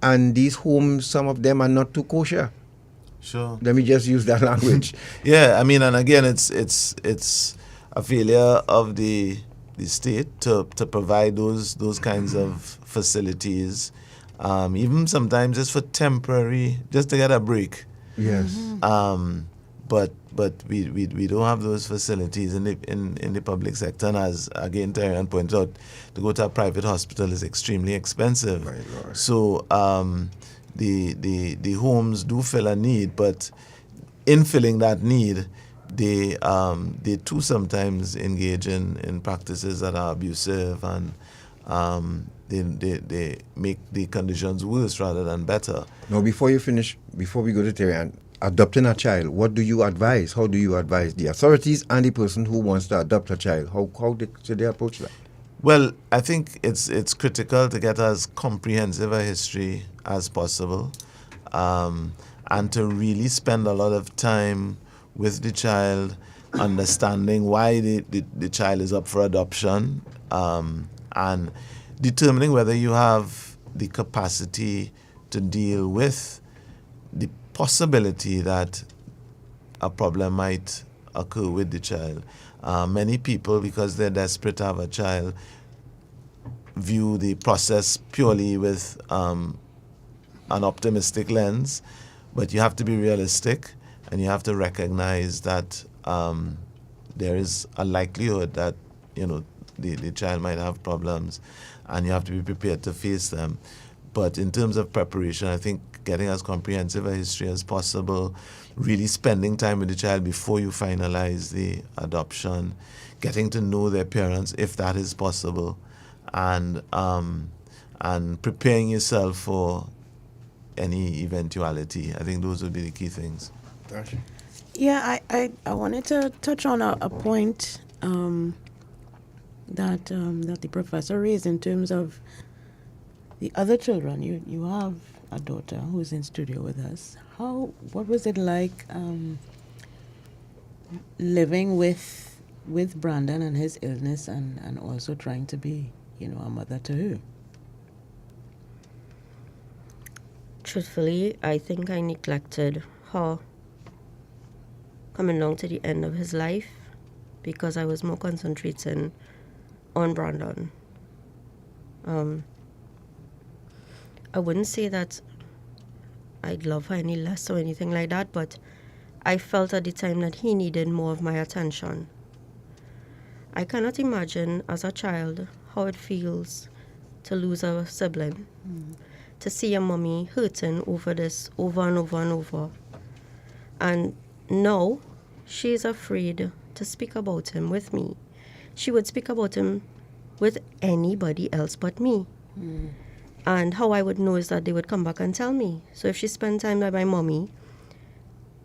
and these homes, some of them are not too kosher. Sure. Let me just use that language. Yeah, I mean, and again, it's a failure of the state to provide those kinds of facilities, even sometimes just for temporary, just to get a break. Yes. But we don't have those facilities in the public sector, and as again Terri-Ann pointed out, to go to a private hospital is extremely expensive. Right, Lord. So the homes do fill a need, but in filling that need, they too sometimes engage in practices that are abusive, and they make the conditions worse rather than better. Now, before you finish, before we go to Terri-Ann, adopting a child, what do you advise? How do you advise the authorities and the person who wants to adopt a child? How should they approach that? Well, I think it's critical to get as comprehensive a history as possible, and to really spend a lot of time with the child, understanding why the child is up for adoption, and determining whether you have the capacity to deal with the possibility that a problem might occur with the child. Many people, because they're desperate to have a child, view the process purely with an optimistic lens, but you have to be realistic, and you have to recognize that there is a likelihood that, you know, the child might have problems, and you have to be prepared to face them. But in terms of preparation, I think getting as comprehensive a history as possible, really spending time with the child before you finalize the adoption, getting to know their parents if that is possible, and preparing yourself for any eventuality. I think those would be the key things. Yeah, I wanted to touch on a point that the professor raised in terms of the other children. You have a daughter who's in studio with us. What was it like living with Brandon and his illness, and also trying to be, you know, a mother to her? Truthfully, I think I neglected her coming down to the end of his life because I was more concentrating on Brandon. I wouldn't say that I'd love her any less or anything like that, but I felt at the time that he needed more of my attention. I cannot imagine as a child how it feels to lose a sibling, to see a mommy hurting over this over and over and over. And now she is afraid to speak about him with me. She would speak about him with anybody else but me. And how I would know is that they would come back and tell me. So if she spent time with my mommy,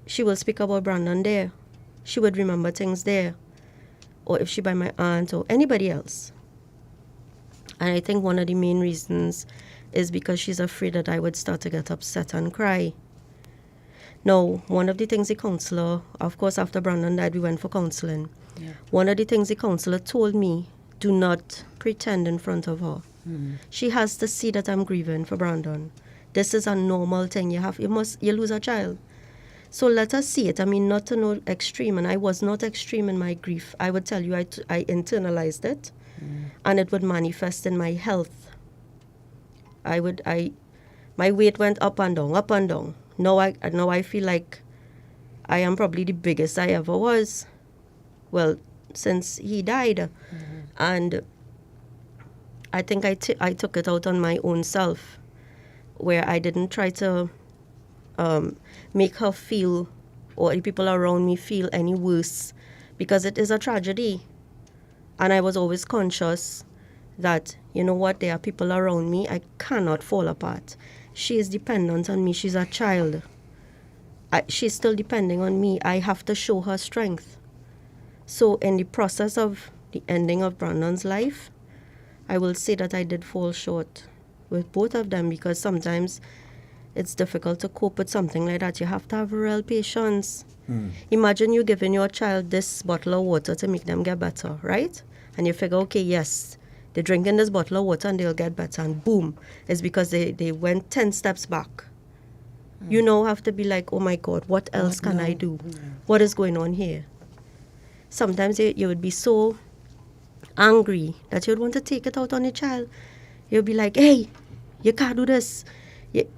she will speak about Brandon there. She would remember things there. Or if she by my aunt or anybody else. And I think one of the main reasons is because she's afraid that I would start to get upset and cry. Now, one of the things the counselor, of course after Brandon died, we went for counseling. Yeah. One of the things the counselor told me, do not pretend in front of her. She has to see that I'm grieving for Brandon. This is a normal thing. You lose a child. So let us see it. I mean, not to know extreme, and I was not extreme in my grief. I would tell you I internalized it, and it would manifest in my health. My weight went up and down, up and down. Now I feel like I am probably the biggest I ever was. Well, since he died, and I think I took it out on my own self, where I didn't try to make her feel, or the people around me feel, any worse, because it is a tragedy. And I was always conscious that, you know what, there are people around me, I cannot fall apart. She is dependent on me, she's a child. She's still depending on me. I have to show her strength. So in the process of the ending of Brandon's life, I will say that I did fall short with both of them, because sometimes it's difficult to cope with something like that. You have to have real patience. Imagine you giving your child this bottle of water to make them get better, right? And you figure, okay, yes, they're drinking this bottle of water and they'll get better. And boom, it's because they went 10 steps back. You now have to be like, oh my God, what else can I do? What is going on here? Sometimes you would be so angry that you'd want to take it out on your child. You'll be like, hey, you can't do this.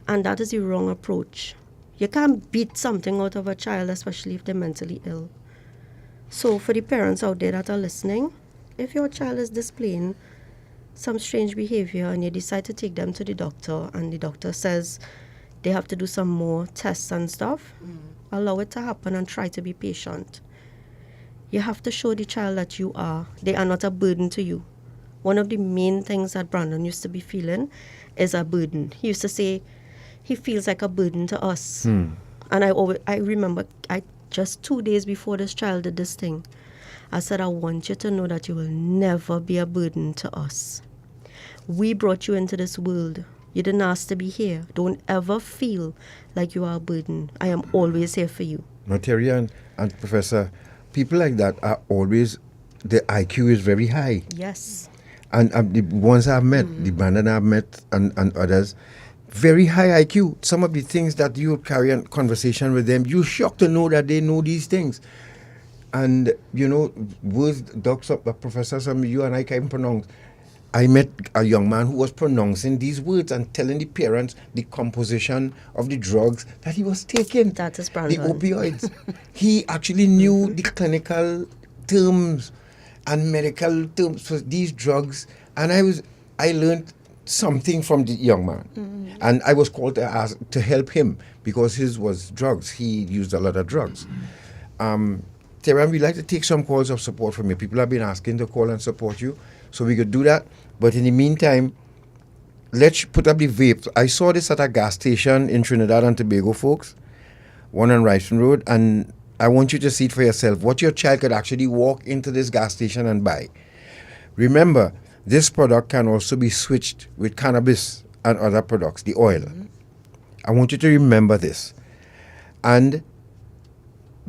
And that is the wrong approach. You can't beat something out of a child, especially if they're mentally ill. So for the parents out there that are listening, if your child is displaying some strange behavior and you decide to take them to the doctor and the doctor says they have to do some more tests and stuff, allow it to happen and try to be patient. You have to show the child that they are not a burden to you. One of the main things that Brandon used to be feeling is a burden. He used to say he feels like a burden to us. And I remember, just 2 days before this child did this thing, I said, I want you to know that you will never be a burden to us. We brought you into this world. You didn't ask to be here. Don't ever feel like you are a burden. I am always here for you. Now, Terri-Ann and Professor, people like that are always, the IQ is very high. Yes. And the ones I've met, the Brandon I've met and others, very high IQ. Some of the things that you carry on conversation with them, you're shocked to know that they know these things. And, you know, words, Professor, some of you and I can't pronounce. I met a young man who was pronouncing these words and telling the parents the composition of the drugs that he was taking. That is Brandon. The opioids. He actually knew the clinical terms and medical terms for these drugs. And I learned something from the young man. And I was called to help him because his was drugs. He used a lot of drugs. Terri-Ann, we'd like to take some calls of support from you. People have been asking to call and support you, so we could do that. But in the meantime, let's put up the vape. I saw this at a gas station in Trinidad and Tobago, folks, one on Ryson Road, and I want you to see it for yourself, what your child could actually walk into this gas station and buy. Remember, this product can also be switched with cannabis and other products, the oil. I want you to remember this. And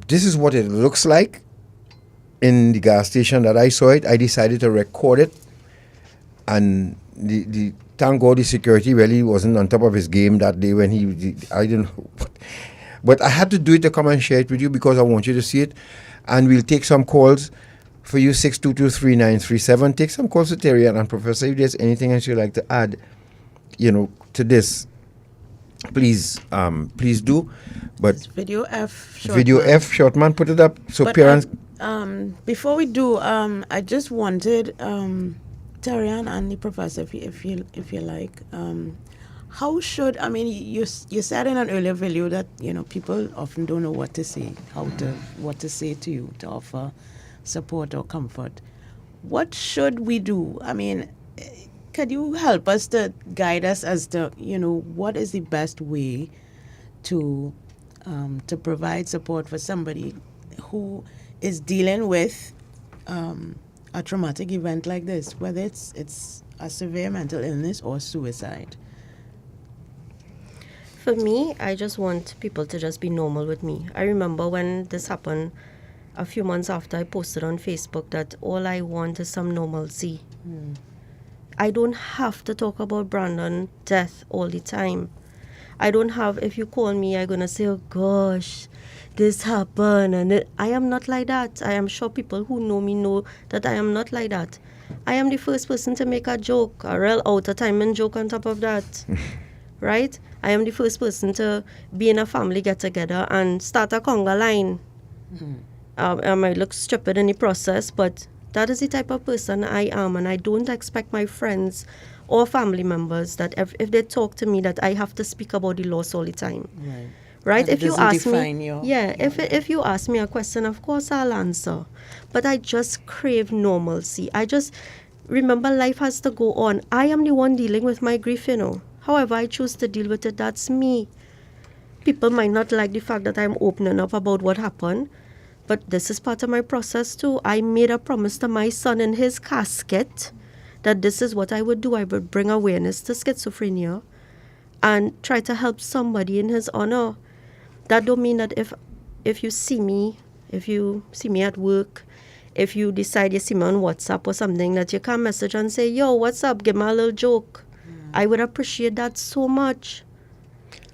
this is what it looks like in the gas station that I saw it. I decided to record it. And the thank God the security really wasn't on top of his game that day when I don't know. But I had to do it to come and share it with you because I want you to see it. And we'll take some calls for you, 622-3937. Take some calls to Terri-Ann and Professor. If there's anything else you'd like to add, to this, please do. But it's video F short video man. F short man, put it up so But parents. Before we do, I just wanted Tarian and the professor, if you like, how should you said in an earlier video that people often don't know what to say, what to say to you to offer support or comfort. What should we do? could you help us to guide us as to, what is the best way to provide support for somebody who is dealing with a traumatic event like this, whether it's a severe mental illness or suicide? For me, I just want people to just be normal with me. I remember when this happened a few months after, I posted on Facebook that all I want is some normalcy. I don't have to talk about Brandon's death all the time. I don't have, if you call me, I'm going to say, oh gosh, this happened. And I am not like that. I am sure people who know me know that I am not like that. I am the first person to make a joke, a real out-of-timing joke on top of that. Right? I am the first person to be in a family get-together and start a conga line. I might look stupid in the process, but that is the type of person I am, and I don't expect my friends or family members that if they talk to me that I have to speak about the loss all the time. Right? If you ask me, if you ask me a question, of course I'll answer. But I just crave normalcy. I just remember life has to go on. I am the one dealing with my grief, However I choose to deal with it, that's me. People might not like the fact that I'm opening up about what happened, but this is part of my process too. I made a promise to my son in his casket that this is what I would do. I would bring awareness to schizophrenia and try to help somebody in his honor. That don't mean that if you see me at work, if you decide you see me on WhatsApp or something, that you can message and say, yo, what's up? Give me a little joke. I would appreciate that so much.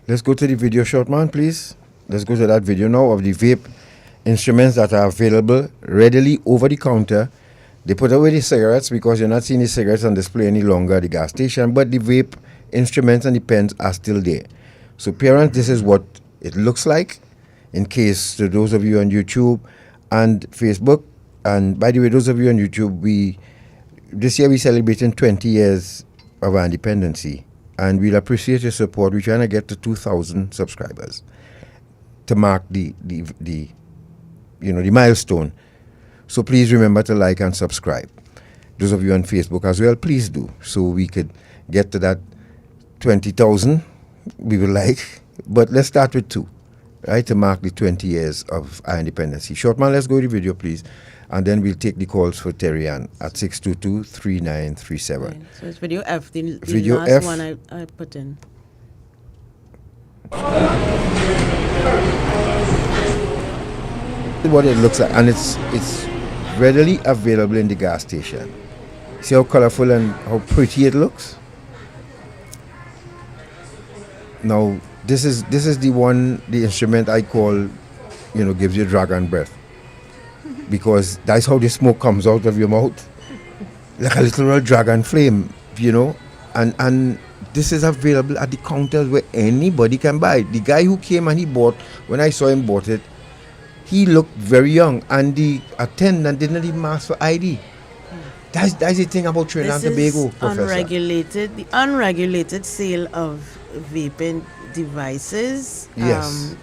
Let's go to the video short, man, please. Let's go to that video now of the vape instruments that are available readily over the counter. They put away the cigarettes because you're not seeing the cigarettes on display any longer at the gas station, but the vape instruments and the pens are still there. So parents, this is what it looks like, in case to those of you on YouTube and Facebook. And by the way, those of you on YouTube, this year we're celebrating 20 years of our independency, and we'll appreciate your support. We're trying to get to 2,000 subscribers to mark the milestone. So please remember to like and subscribe. Those of you on Facebook as well, please do, so we could get to that 20,000 we would like. But let's start with 2, right, to mark the 20 years of our independency. Shortman, let's go to the video, please. And then we'll take the calls for Terri-Ann at 622-3937. Right. So it's video F, the video last F. one I put in. What it looks like, and it's readily available in the gas station. See how colorful and how pretty it looks? Now, this is the instrument I call, gives you dragon breath. Because that's how the smoke comes out of your mouth. Like a little dragon flame, And this is available at the counters where anybody can buy it. The guy who came and when I saw him bought it, he looked very young, and the attendant didn't even ask for ID. That's the thing about Trinidad and Tobago, Professor. The unregulated sale of vaping devices. Yes.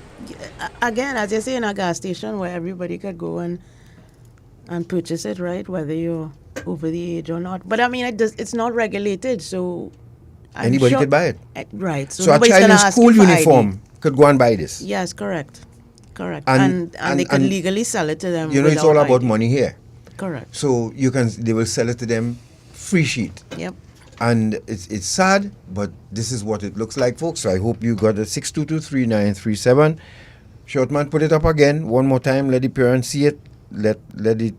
Again, as you say, in a gas station where everybody could go and purchase it, right? Whether you're over the age or not. But I mean, it's not regulated, so anybody could buy it. Right. So a child in school uniform could go and buy this. Yes, correct. And they can legally sell it to them. It's all about money here. Correct. So they will sell it to them free sheet. Yep. And it's sad, but this is what it looks like, folks. So I hope you got it. 622-3937. Shortman, put it up again one more time. Let the parents see it. Let it.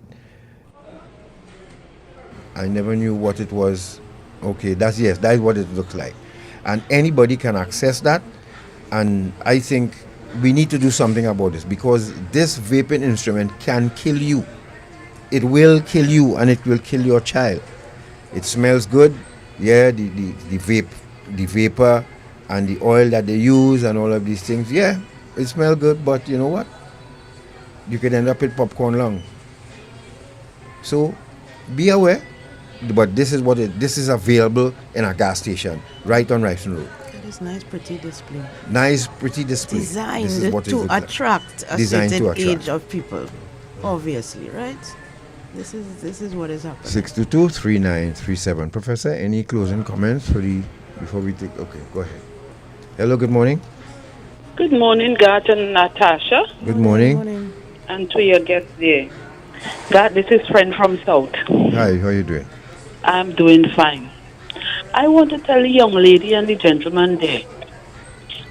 I never knew what it was. Okay, that's what it looks like. And anybody can access that. And I think we need to do something about this, because this vaping instrument can kill you. It will kill you, and it will kill your child. It smells good. Yeah, the vapor and the oil that they use and all of these things. Yeah, it smells good, but you know what? You could end up with popcorn lung. So be aware. But this is available in a gas station right on Ryson Road. That is nice, pretty display. Nice, pretty display. Designed to attract a certain age of people, obviously, right? This is what is happening. 622-3937. Professor, any closing comments before we take? Okay, go ahead. Hello, good morning. Good morning, Gart and Natasha. Good morning. And to your guests there. Gart, this is friend from South. Hi, how are you doing? I'm doing fine. I want to tell the young lady and the gentleman there,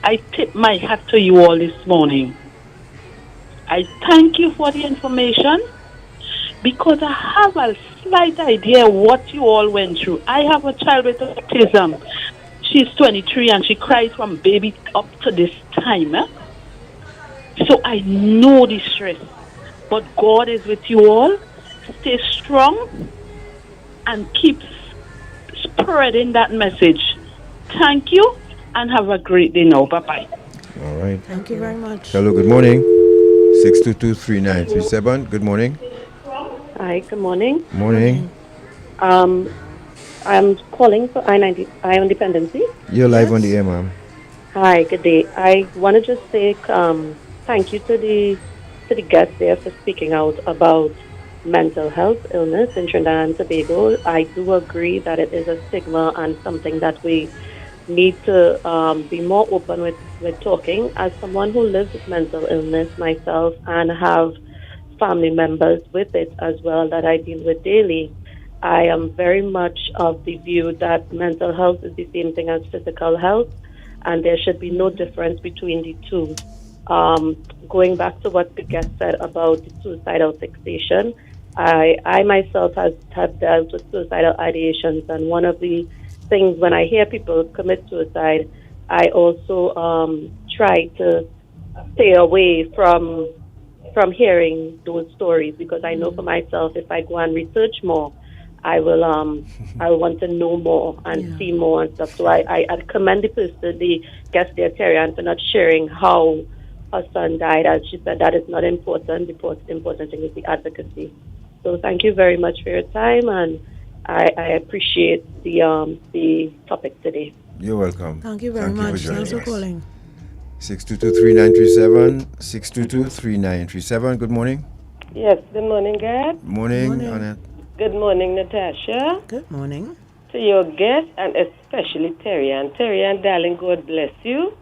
I tip my hat to you all this morning. I thank you for the information because I have a slight idea what you all went through. I have a child with autism. She's 23 and she cries from baby up to this time. So I know the stress. But God is with you all. Stay strong and keep spreading that message. Thank you and have a great day now. Bye-bye. All right. Thank you very much. Hello, good morning. 622-3937. Good morning. Hi, good morning. Morning. I'm calling for I on Dependency. You're live on the air, ma'am. Hi, good day. I want to just say thank you to the guests there for speaking out about mental health illness in Trinidad and Tobago. I do agree that it is a stigma and something that we need to be more open with talking. As someone who lives with mental illness myself and have family members with it as well that I deal with daily, I am very much of the view that mental health is the same thing as physical health, and there should be no difference between the two. Going back to what the guest said about the suicidal fixation, I myself have dealt with suicidal ideations, and one of the things when I hear people commit suicide, I also try to stay away from hearing those stories, because I know for myself, if I go and research more, I will want to know more and see more and stuff. So I commend the guest there, Terri-Ann, for not sharing how her son died. As she said, that is not important. The important thing is the advocacy. So thank you very much for your time, and I appreciate the topic today. You're welcome. Thank you very much. Thanks for calling. 622-3937. 622-3937. Good morning. Yes, good morning, Gad. Morning, Annette. Good morning, Natasha. Good morning. To your guest, and especially Terri-Ann. Terri-Ann, darling, God bless you.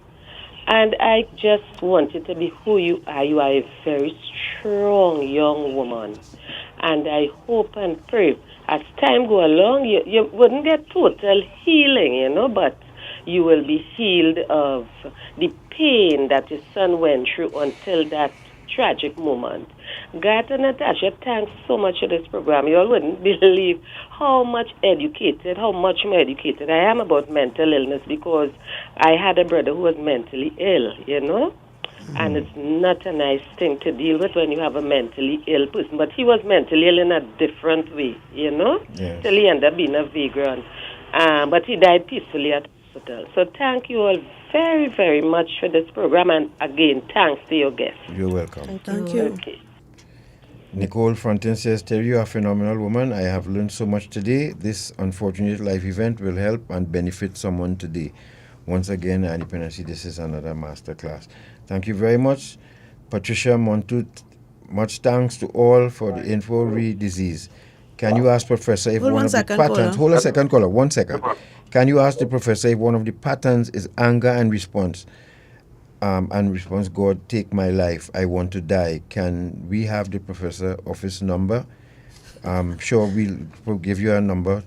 And I just want you to be who you are. You are a very strong young woman. And I hope and pray as time go along, you wouldn't get total healing, but you will be healed of the pain that your son went through until that tragic moment. Gart and Natasha, thanks so much for this program. You all wouldn't believe how much more educated I am about mental illness, because I had a brother who was mentally ill, and it's not a nice thing to deal with when you have a mentally ill person. But he was mentally ill in a different way, Yes. till he ended up being a vagrant. But he died peacefully at hospital. So thank you all very, very much for this program. And again, thanks to your guests. You're welcome. Thank you. Okay. Nicole Frontin says, Terry, you are a phenomenal woman. I have learned so much today. This unfortunate life event will help and benefit someone today. Once again, Dependency, this is another master class. Thank you very much. Patricia Montut, much thanks to all for the info-re disease. Can you ask Professor if one of the patterns... Hold a second, caller. 1 second. Can you ask the professor if one of the patterns is anger and response? God, take my life. I want to die. Can we have the professor office number? Sure, we'll give you a number.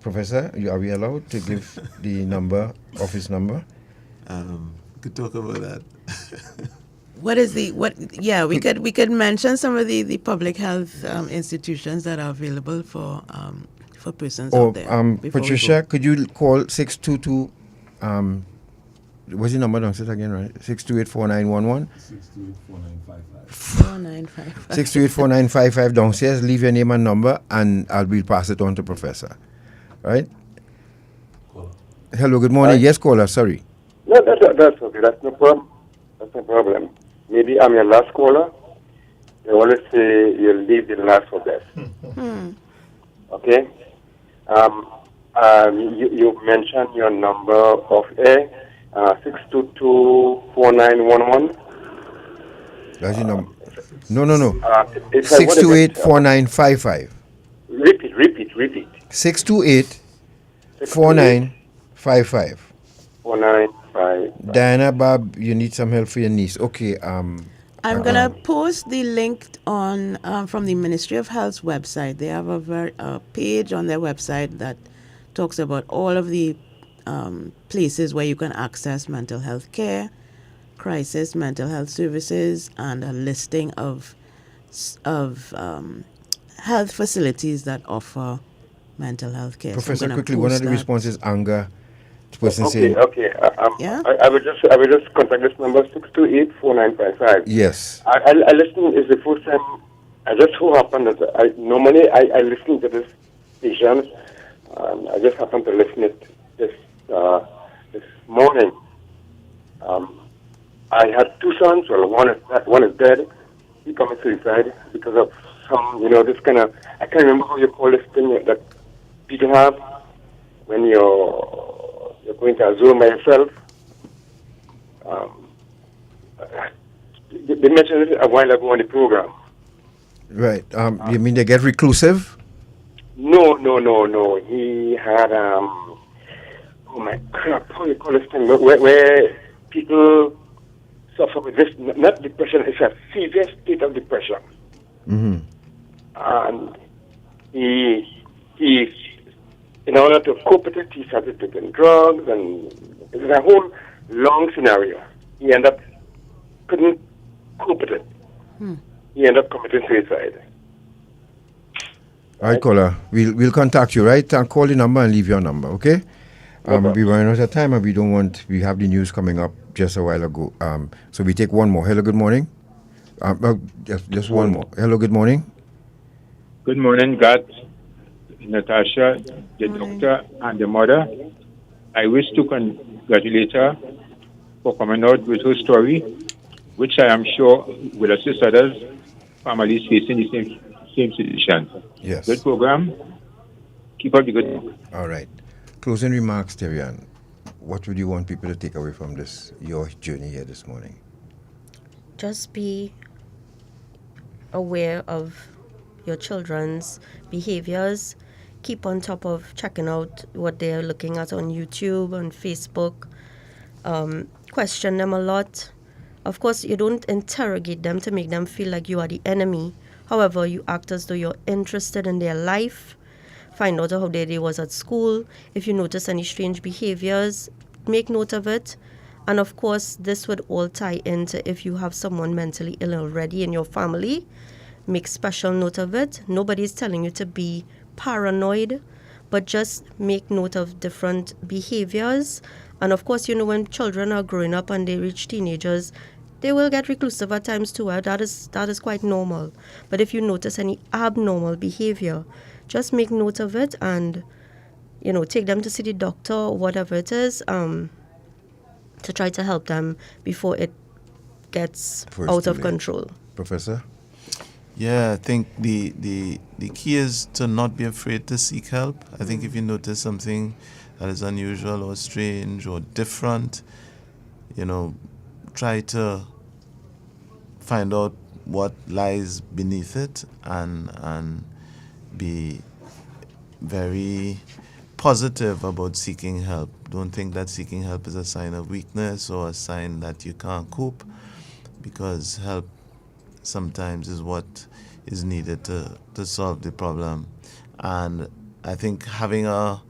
Professor, are we allowed to give the number, office number? Could talk about that. We could mention some of the public health institutions that are available for persons out there. Patricia, could you call 622 what's the number? Don't say it again, right? 628-4911. 628-4955. 628-4955 downstairs. Leave your name and number, and we'll pass it on to Professor. Right? Hello, good morning. Yes, caller. Sorry. No, that's okay. That's no problem. That's no problem. Maybe I'm your last caller. They always say you'll leave the last for best. Okay? You mentioned your number of air, 622-4911. That's your number. No. If I want to get, 628-4955. Repeat. 628-4955. 4955. Diana, Bob, you need some help for your niece. Okay. I'm gonna post the link on from the Ministry of Health's website. They have a page on their website that talks about all of the places where you can access mental health care, crisis mental health services, and a listing of health facilities that offer mental health care. Professor, quickly, one of the responses anger. The person Okay. saying, Yeah. I will just contact this number 628-4955. yes. I listened. It's the first time. I just so happened that I listen to this station. I just happened to listen it this morning. I had two sons. Well, one is dead. He committed suicide because of some, this kind of, I can't remember how you call this thing that people have when you're going to a zone by yourself. They mentioned it a while ago on the program. Right. You mean they get reclusive? No. He had, oh my crap, how you call this thing? Where people suffer with this, not depression, it's a severe state of depression. Mm-hmm. And he, in order to cope with it, he started taking drugs, and it's a whole long scenario. He couldn't cope with it. He ended up committing suicide. All right, caller. We'll contact you, right? And call the number and leave your number, okay? We running out of time, and we have the news coming up just a while ago. So we take one more. Hello, good morning. Just one more. Hello, good morning. Good morning, God, Natasha, the doctor, and the mother. I wish to congratulate her for coming out with her story, which I am sure will assist others families facing the same situation. Yes. Good program. Keep up the good work. All right. Closing remarks, Terri-Ann. What would you want people to take away from your journey here this morning? Just be aware of your children's behaviors. Keep on top of checking out what they're looking at on YouTube, on Facebook. Question them a lot. Of course, you don't interrogate them to make them feel like you are the enemy. However, you act as though you're interested in their life. Find out how their day was at school. If you notice any strange behaviors, make note of it. And of course, this would all tie into if you have someone mentally ill already in your family. Make special note of it. Nobody's telling you to be paranoid, but just make note of different behaviors. And of course, when children are growing up and they reach teenagers, they will get reclusive at times too. That is quite normal. But if you notice any abnormal behavior, just make note of it and, take them to see the doctor or whatever it is to try to help them before it gets out of control. Professor? Yeah, I think the key is to not be afraid to seek help. I think if you notice something that is unusual or strange or different, try to find out what lies beneath it and be very positive about seeking help. Don't think that seeking help is a sign of weakness or a sign that you can't cope, because help sometimes is what is needed to solve the problem. And I think having a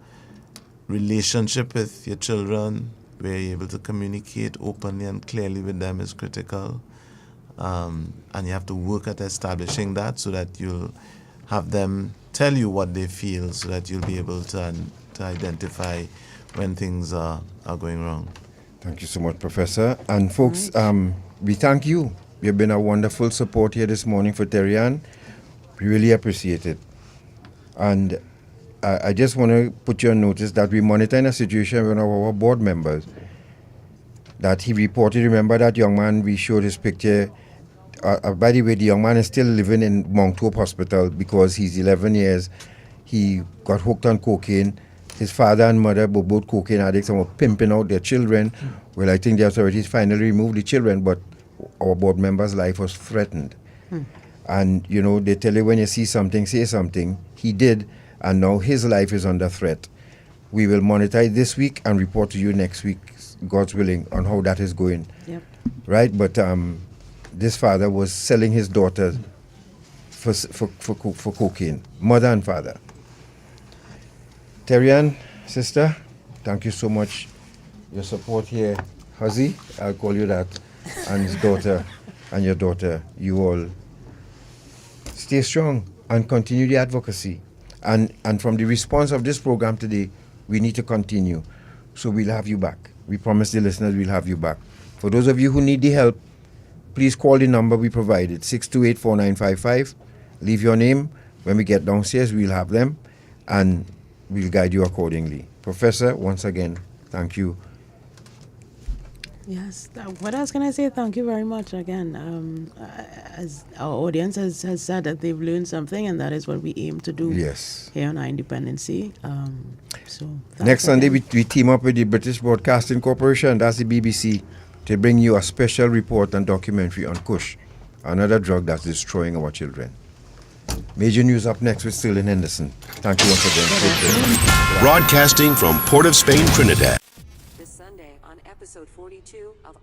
relationship with your children where you're able to communicate openly and clearly with them is critical. And you have to work at establishing that so that you'll have them tell you what they feel, so that you'll be able to identify when things are going wrong. Thank you so much, Professor. And folks, we thank you. You've been a wonderful support here this morning for Terri-Ann. We really appreciate it. And I just want to put you on notice that we monitoring a situation with one of our board members that he reported. Remember that young man, we showed his picture. By the way, the young man is still living in Mount Hope Hospital because he's 11 years. He got hooked on cocaine. His father and mother were both cocaine addicts and were pimping out their children. Well, I think the authorities finally removed the children, but our board member's life was threatened. And, you know, they tell you when you see something, say something. He did, and now his life is under threat. We will monitor it this week and report to you next week, God's willing, on how that is going. Yep. Right? But this father was selling his daughter for cocaine. Mother and father. Terri-Ann, sister, thank you so much. Your support here. Huzzy, I'll call you that. And his daughter and your daughter, you all stay strong and continue the advocacy. And from the response of this program today, we need to continue. So we'll have you back. We promise the listeners we'll have you back. For those of you who need the help, please call the number we provided, 628-4955. Leave your name. When we get downstairs, we'll have them, and we'll guide you accordingly. Professor, once again, thank you. Yes. What else can I say? Thank you very much again. As our audience has said that they've learned something, and that is what we aim to do here on our Independency. Next Sunday, we team up with the British Broadcasting Corporation, that's the BBC, to bring you a special report and documentary on Kush, another drug that's destroying our children. Major news up next with Still in Henderson. Thank you once again. Broadcasting from Port of Spain, Trinidad. This Sunday on episode 42 of